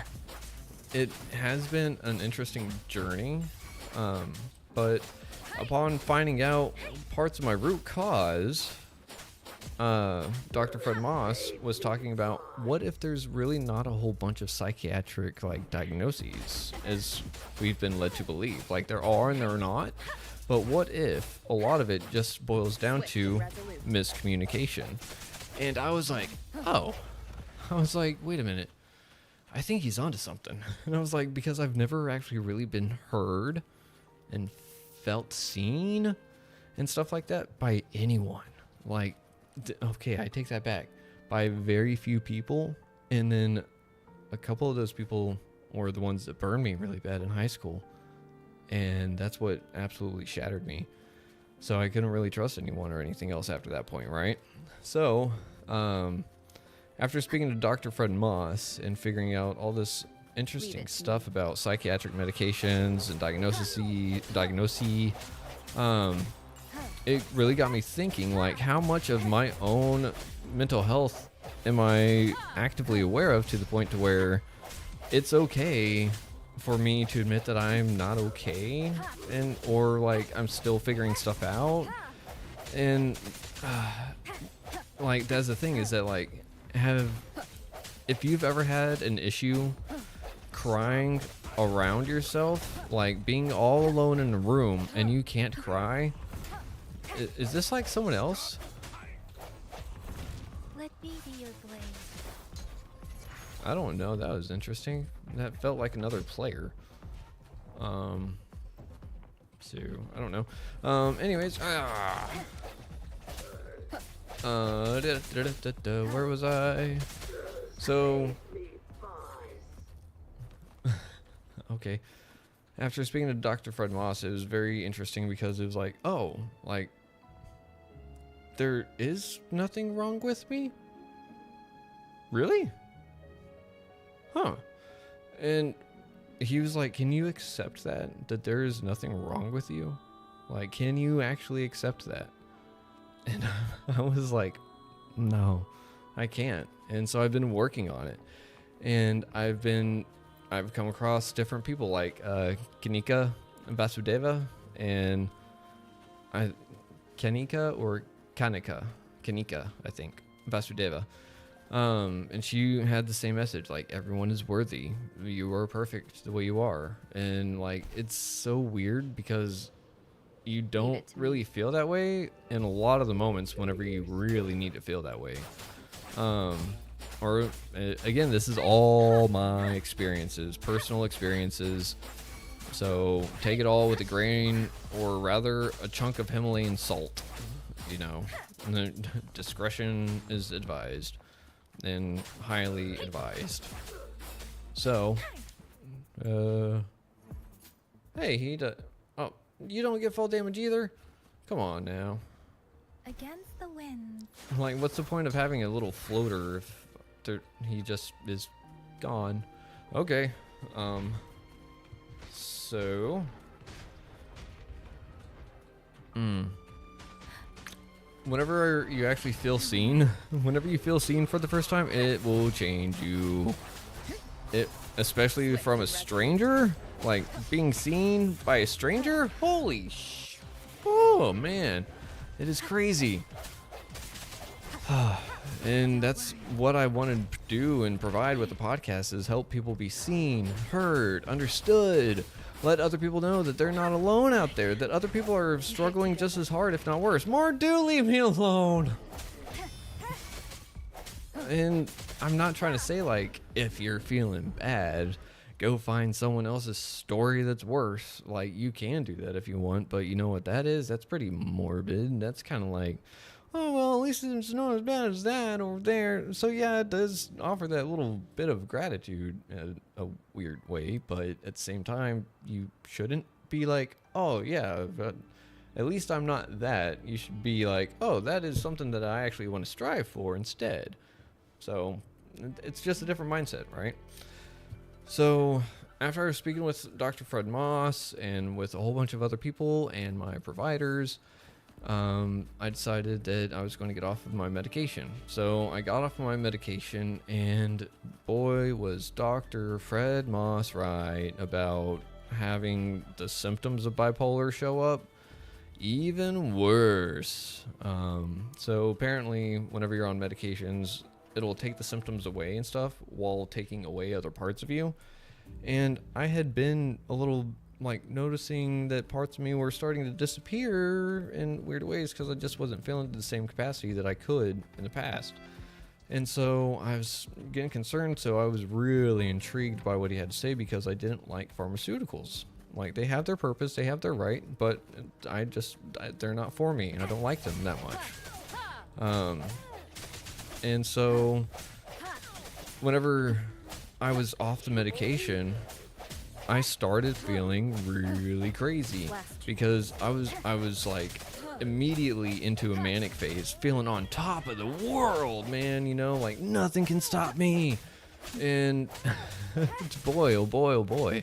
S1: it has been an interesting journey, but upon finding out parts of my root cause, Dr. Fred Moss was talking about what if there's really not a whole bunch of psychiatric like diagnoses as we've been led to believe. Like there are and there are not. But what if a lot of it just boils down to miscommunication? And I was like, oh. I was like, wait a minute. I think he's onto something. And I was like, because I've never actually really been heard and felt seen and stuff like that by anyone. Like, okay, I take that back. By very few people. And then a couple of those people were the ones that burned me really bad in high school. And that's what absolutely shattered me. So I couldn't really trust anyone or anything else after that point, right? So, after speaking to Dr. Fred Moss and figuring out all this interesting stuff about psychiatric medications and diagnosis, it really got me thinking, like, how much of my own mental health am I actively aware of to the point to where it's okay for me to admit that I'm not okay and or like I'm still figuring stuff out. And like that's the thing is that like if you've ever had an issue crying around yourself, like being all alone in a room and you can't cry, is this like someone else?
S3: Let me be your blade.
S1: I don't know. That was interesting. That felt like another player. So I don't know. Anyways, where was I? So okay. After speaking to Dr. Fred Moss, it was very interesting because it was like, oh, like there is nothing wrong with me? Really? Huh. And he was like, can you accept that there is nothing wrong with you? Like, can you actually accept that? And I was like, no, I can't. And so I've been working on it. And I've come across different people like Kanika Vasudeva and Kanika, I think, Vasudeva. And she had the same message, like, everyone is worthy. You are perfect the way you are. And, like, it's so weird because you don't really feel that way in a lot of the moments whenever you really need to feel that way. Or, again, this is all my experiences, personal experiences. So take it all with a grain, or rather a chunk of Himalayan salt, you know. And then discretion is advised. And highly advised. So, hey, oh, you don't get fall damage either? Come on now.
S3: Against the wind.
S1: Like, what's the point of having a little floater if he just is gone? Okay, so, whenever you actually feel seen, whenever you feel seen for the first time, it will change you. Especially from a stranger, like being seen by a stranger. Holy oh man, it is crazy. And that's what I wanted to do and provide with the podcast, is help people be seen, heard, understood. Let other people know that they're not alone out there, that other people are struggling just as hard, if not worse. More, do leave me alone. And I'm not trying to say, like, if you're feeling bad, go find someone else's story that's worse. Like, you can do that if you want, but you know what that is? That's pretty morbid. That's kind of like, oh, well, at least it's not as bad as that over there. So, yeah, it does offer that little bit of gratitude in a weird way. But at the same time, you shouldn't be like, oh, yeah, but at least I'm not that. You should be like, oh, that is something that I actually want to strive for instead. So, it's just a different mindset, right? So, after I was speaking with Dr. Fred Moss and with a whole bunch of other people and my providers, I decided that I was going to get off of my medication. So I got off of my medication, and boy, was Dr. Fred Moss right about having the symptoms of bipolar show up. even worse. So apparently whenever you're on medications, it'll take the symptoms away and stuff while taking away other parts of you. And I had been a little like noticing that parts of me were starting to disappear in weird ways because I just wasn't feeling to the same capacity that I could in the past. And so I was getting concerned, so I was really intrigued by what he had to say because I didn't like pharmaceuticals. Like, they have their purpose, they have their right, but they're not for me, and I don't like them that much. And so whenever I was off the medication, I started feeling really crazy because I was like immediately into a manic phase, feeling on top of the world, man, you know, like nothing can stop me. And boy, oh boy, oh boy.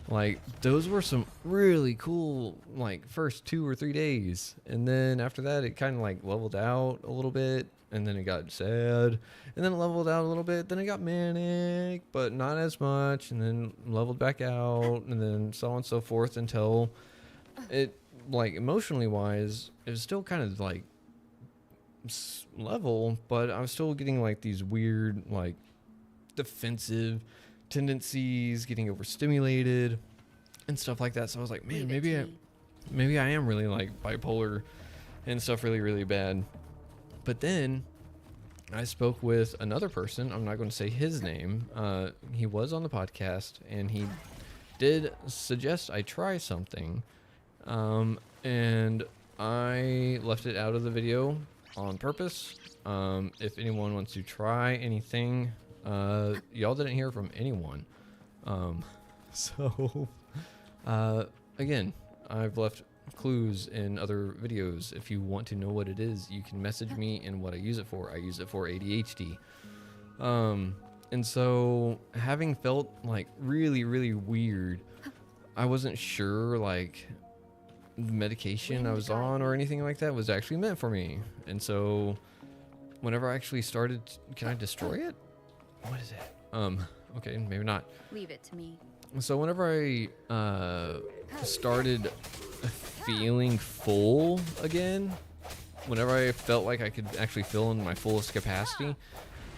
S1: Like, those were some really cool, like, first 2 or 3 days. And then after that, it kind of, like, leveled out a little bit. And then it got sad. And then it leveled out a little bit. Then it got manic, but not as much. And then leveled back out. And then so on and so forth until it, like, emotionally wise, it was still kind of, like, level. But I was still getting, like, these weird, like, defensive tendencies, getting overstimulated and stuff like that. So I was like, man, maybe I am really like bipolar and stuff really, really bad. But then I spoke with another person. I'm not going to say his name. He was on the podcast and he did suggest I try something. And I left it out of the video on purpose. If anyone wants to try anything, y'all didn't hear from anyone. Again, I've left clues in other videos. If you want to know what it is, you can message me and what I use it for. I use it for ADHD. And so having felt like really, really weird, I wasn't sure like the medication I was on or anything like that was actually meant for me. And so whenever I actually started, can I destroy it? What is it? Okay, maybe not.
S4: Leave it to me.
S1: So whenever I started feeling full again, whenever I felt like I could actually fill in my fullest capacity,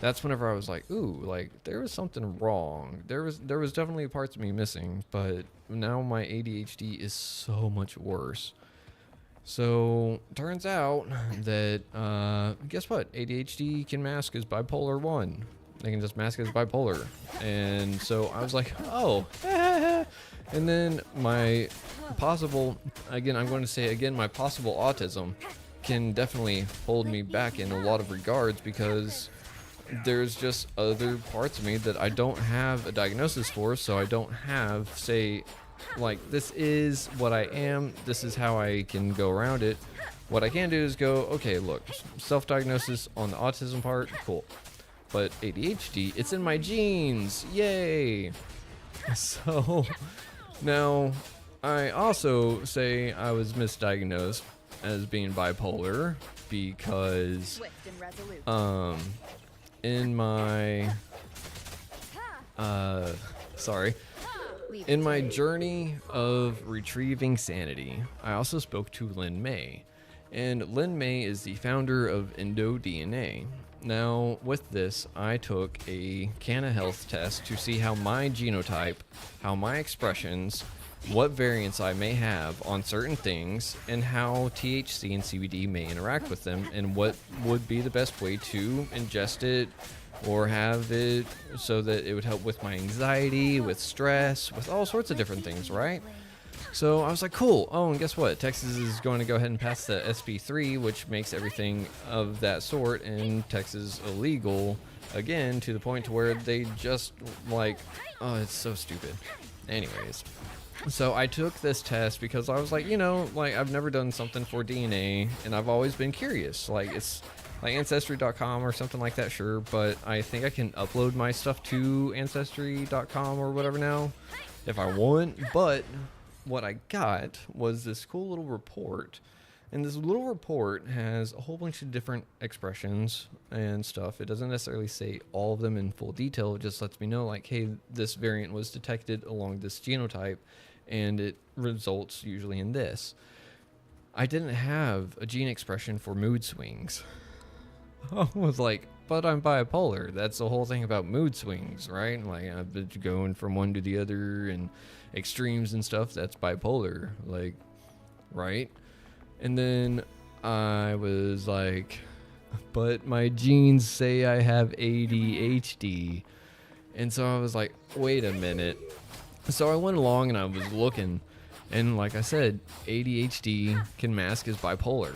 S1: that's whenever I was like, ooh, like there was something wrong. There was definitely parts of me missing, but now my ADHD is so much worse. So turns out that guess what? ADHD can mask as bipolar 1. They can just mask it as bipolar. And so I was like, oh. And then my possible, again, I'm going to say again, my possible autism can definitely hold me back in a lot of regards because there's just other parts of me that I don't have a diagnosis for. So I don't have, say, like, this is what I am. This is how I can go around it. What I can do is go, okay, look, self-diagnosis on the autism part, cool. But ADHD, it's in my genes. Yay. So now I also say I was misdiagnosed as being bipolar because in my in my journey of retrieving sanity, I also spoke to Lynn May. And Lynn May is the founder of EndoDNA. Now, with this, I took a Canna Health test to see how my genotype, how my expressions, what variants I may have on certain things, and how THC and CBD may interact with them, and what would be the best way to ingest it or have it so that it would help with my anxiety, with stress, with all sorts of different things, right? So I was like, cool. Oh, and guess what? Texas is going to go ahead and pass the SB3, which makes everything of that sort in Texas illegal again, to the point to where they just like, oh, it's so stupid. Anyways, so I took this test because I was like, you know, like I've never done something for DNA and I've always been curious. Like it's like ancestry.com or something like that, sure, but I think I can upload my stuff to ancestry.com or whatever now if I want. But what I got was this cool little report, and this little report has a whole bunch of different expressions and stuff. It doesn't necessarily say all of them in full detail. It just lets me know, like, hey, this variant was detected along this genotype, and it results usually in this. I didn't have a gene expression for mood swings. I was like, but I'm bipolar. That's the whole thing about mood swings, right? Like, I've been going from one to the other and extremes and stuff. That's bipolar, like, right? And then I was like, but my genes say I have ADHD. And so I was like, wait a minute. So I went along and I was looking, and like I said, ADHD can mask as bipolar.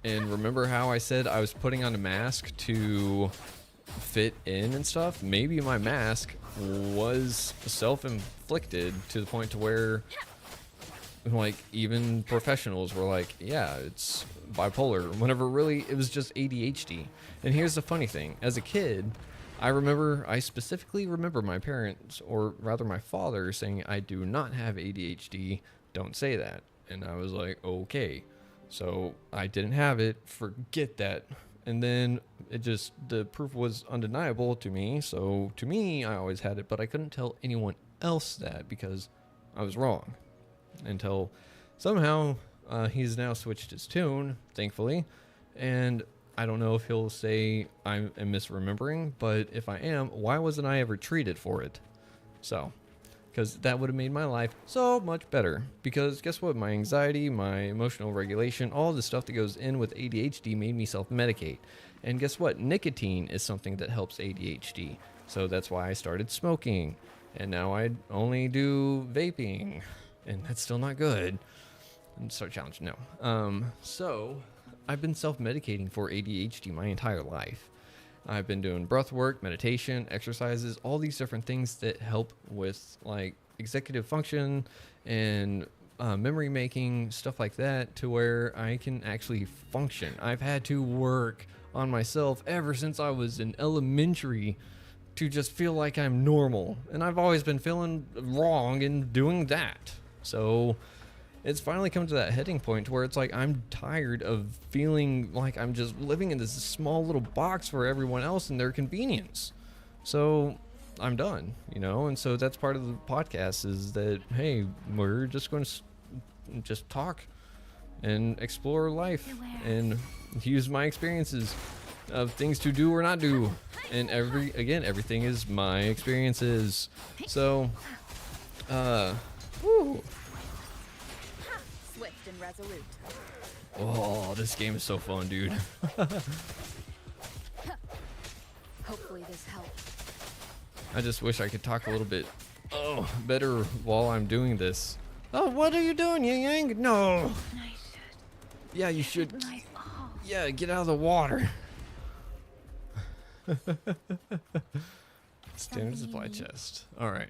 S1: And remember how I said I was putting on a mask to fit in and stuff? Maybe my mask was self-inflicted to the point to where, like, even professionals were like, yeah, it's bipolar, whenever really it was just ADHD. And here's the funny thing. As a kid, I specifically remember my parents, or rather my father, saying, I do not have ADHD, don't say that. And I was like, okay. So I didn't have it, forget that. And then the proof was undeniable to me. So to me, I always had it, but I couldn't tell anyone else that because I was wrong. Until somehow he's now switched his tune, thankfully. And I don't know if he'll say I'm misremembering, but if I am, why wasn't I ever treated for it? So, because that would have made my life so much better. Because guess what? My anxiety, my emotional regulation, all the stuff that goes in with ADHD made me self-medicate. And guess what? Nicotine is something that helps ADHD. So that's why I started smoking. And now I only do vaping. And that's still not good. And start challenge, no. So I've been self-medicating for ADHD my entire life. I've been doing breath work, meditation, exercises, all these different things that help with like executive function and memory making, stuff like that, to where I can actually function. I've had to work on myself ever since I was in elementary to just feel like I'm normal. And I've always been feeling wrong in doing that. So it's finally come to that heading point where it's like I'm tired of feeling like I'm just living in this small little box for everyone else and their convenience. So I'm done, you know? And so that's part of the podcast, is that, hey, we're just going to just talk and explore life and use my experiences of things to do or not do. And everything is my experiences. So, whew.
S4: Swift and resolute.
S1: Oh, this game is so fun, dude.
S4: Hopefully this helps.
S1: I just wish I could talk a little bit better while I'm doing this. Oh, what are you doing, Yang Yang? No. Yeah, you should. Yeah, get out of the water. Standard supply chest. All right.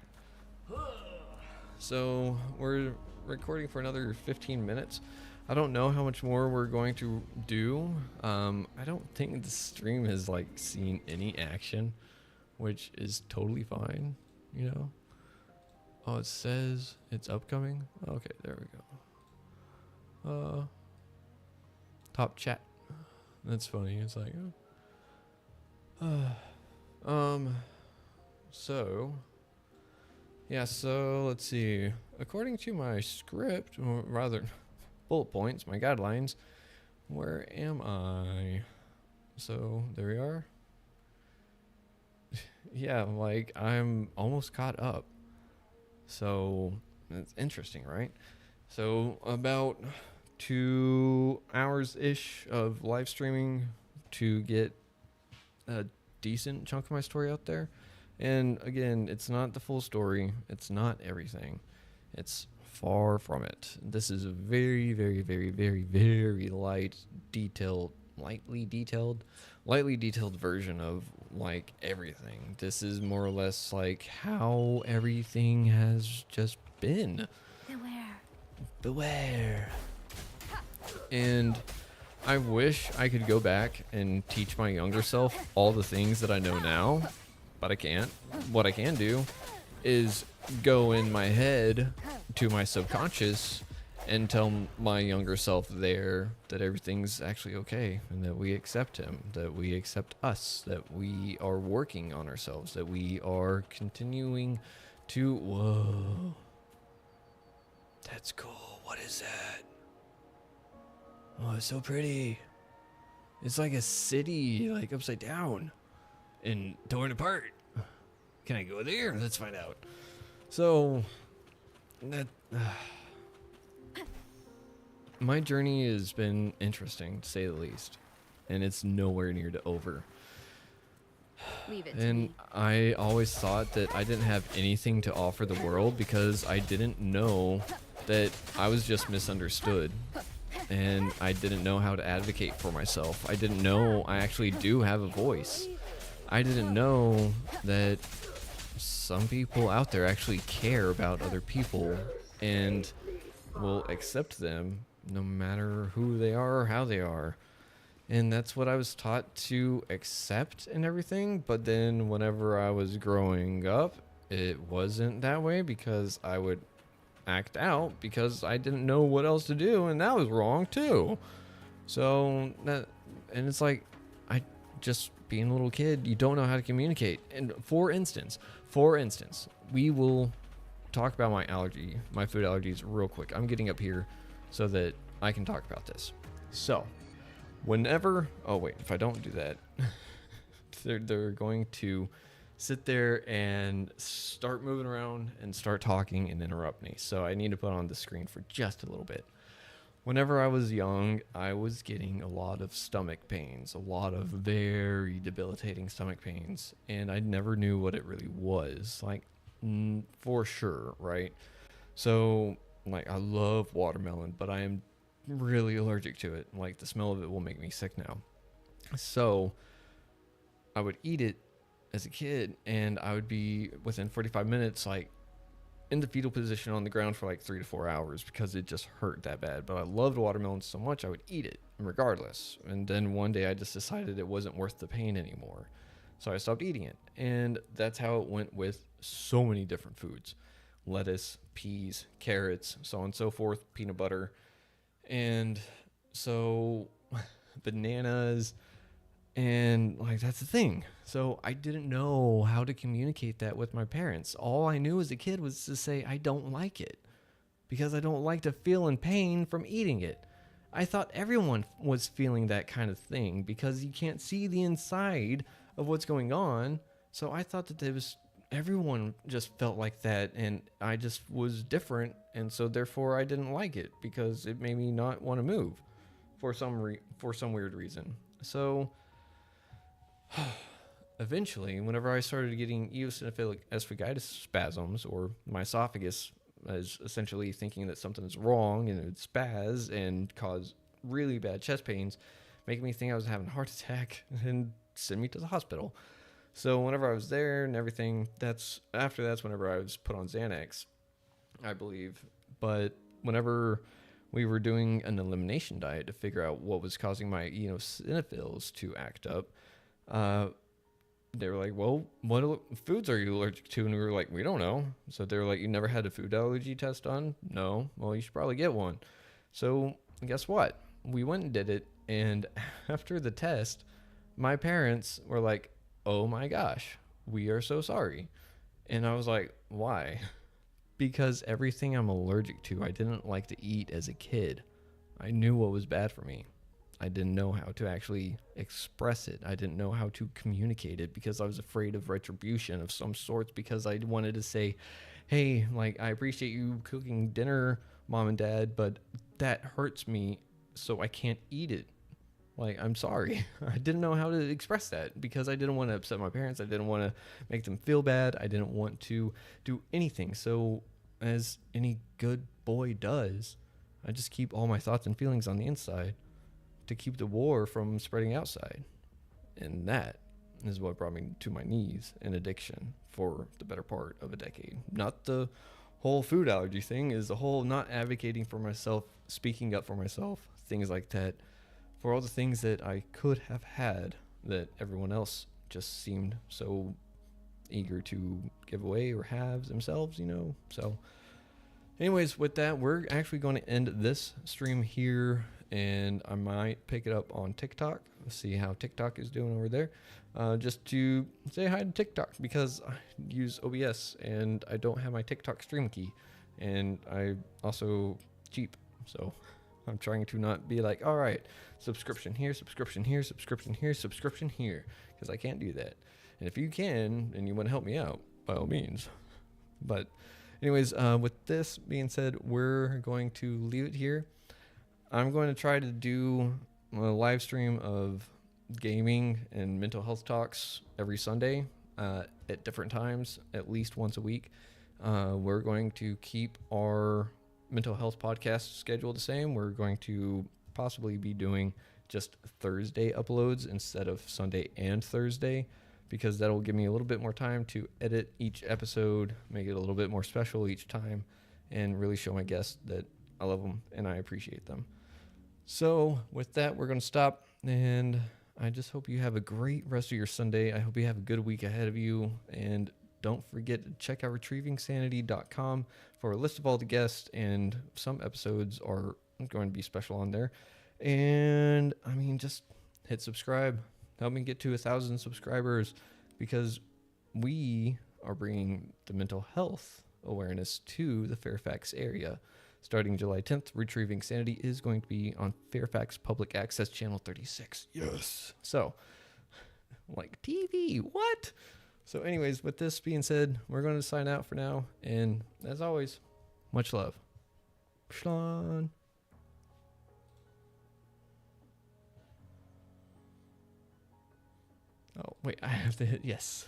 S1: So we're recording for another 15 minutes. I don't know how much more we're going to do. I don't think the stream has like seen any action, which is totally fine, you know. Oh, it says it's upcoming. Okay, there we go. Top chat. That's funny. It's like, so yeah, so let's see. According to my script, or rather bullet points, my guidelines, where am I? So there we are. Yeah, like I'm almost caught up. So it's interesting, right? So about 2 hours-ish of live streaming to get a decent chunk of my story out there. And again, it's not the full story. It's not everything. It's far from it. This is a very, very, very, very, very lightly detailed version of like everything. This is more or less like how everything has just been. Beware. And I wish I could go back and teach my younger self all the things that I know now, but I can't. What I can do is go in my head to my subconscious and tell my younger self there that everything's actually okay, and that we accept him, that we accept us, that we are working on ourselves, that we are continuing to... Whoa. That's cool. What is that? Oh, it's so pretty. It's like a city, like upside down and torn apart. Can I go there? Let's find out. So, that my journey has been interesting, to say the least, and it's nowhere near to over.
S4: Leave it to
S1: And
S4: me.
S1: I always thought that I didn't have anything to offer the world because I didn't know that I was just misunderstood. And I didn't know how to advocate for myself. I didn't know I actually do have a voice. I didn't know that some people out there actually care about other people and will accept them no matter who they are or how they are. And that's what I was taught to accept and everything. But then whenever I was growing up, it wasn't that way because I would act out because I didn't know what else to do, and that was wrong too. So that, and it's like, I just being a little kid, you don't know how to communicate. And for instance, we will talk about my food allergies real quick. I'm getting up here so that I can talk about this. So whenever, oh wait, if I don't do that, they're going to sit there and start moving around and start talking and interrupt me. So I need to put on the screen for just a little bit. Whenever I was young, I was getting a lot of stomach pains, a lot of very debilitating stomach pains, and I never knew what it really was, like, for sure, right? So, like, I love watermelon, but I am really allergic to it. Like, the smell of it will make me sick now. So I would eat it as a kid, and I would be within 45 minutes, like, in the fetal position on the ground for like 3 to 4 hours because it just hurt that bad. But I loved watermelon so much I would eat it regardless. And then one day I just decided it wasn't worth the pain anymore, so I stopped eating it. And that's how it went with so many different foods: lettuce, peas, carrots, so on and so forth, peanut butter, and so bananas. And like, that's the thing. So I didn't know how to communicate that with my parents. All I knew as a kid was to say I don't like it because I don't like to feel in pain from eating it. I thought everyone was feeling that kind of thing because you can't see the inside of what's going on. So I thought that everyone just felt like that, and I just was different, and so therefore I didn't like it because it made me not want to move for some weird reason. So eventually, whenever I started getting eosinophilic esophagitis spasms, or my esophagus is essentially thinking that something's wrong and it would spaz and cause really bad chest pains, making me think I was having a heart attack and send me to the hospital. So whenever I was there and everything, that's whenever I was put on Xanax, I believe. But whenever we were doing an elimination diet to figure out what was causing my eosinophils to act up, they were like, well, what foods are you allergic to? And we were like, we don't know. So they were like, you never had a food allergy test done? No. Well, you should probably get one. So guess what? We went and did it. And after the test, my parents were like, oh my gosh, we are so sorry. And I was like, why? Because everything I'm allergic to, I didn't like to eat as a kid. I knew what was bad for me. I didn't know how to actually express it. I didn't know how to communicate it because I was afraid of retribution of some sorts, because I wanted to say, hey, like, I appreciate you cooking dinner, Mom and Dad, but that hurts me, so I can't eat it. Like, I'm sorry. I didn't know how to express that because I didn't want to upset my parents. I didn't want to make them feel bad. I didn't want to do anything. So as any good boy does, I just keep all my thoughts and feelings on the inside to keep the war from spreading outside. And that is what brought me to my knees in addiction for the better part of a decade. Not the whole food allergy thing, is the whole not advocating for myself, speaking up for myself, things like that, for all the things that I could have had that everyone else just seemed so eager to give away or have themselves, So anyways, with that, we're actually going to end this stream here, and I might pick it up on TikTok, see how TikTok is doing over there, just to say hi to TikTok, because I use OBS and I don't have my TikTok stream key, and I also cheap, so I'm trying to not be like, all right, subscription here, subscription here, subscription here, subscription here, because I can't do that. And if you can and you want to help me out, by all means. But anyways, with this being said, we're going to leave it here. I'm going to try to do a live stream of gaming and mental health talks every Sunday at different times, at least once a week. We're going to keep our mental health podcast schedule the same. We're going to possibly be doing just Thursday uploads instead of Sunday and Thursday, because that'll give me a little bit more time to edit each episode, make it a little bit more special each time, and really show my guests that I love them and I appreciate them. So with that, we're going to stop, and I just hope you have a great rest of your Sunday. I hope you have a good week ahead of you, and don't forget to check out retrievingsanity.com for a list of all the guests, and some episodes are going to be special on there. And I mean, just hit subscribe. Help me get to 1,000 subscribers, because we are bringing the mental health awareness to the Fairfax area. Starting July 10th, Retrieving Sanity is going to be on Fairfax Public Access Channel 36. Yes. So, like TV, what? So anyways, with this being said, we're going to sign out for now. And as always, much love. Shalom. Oh, wait, I have to hit yes.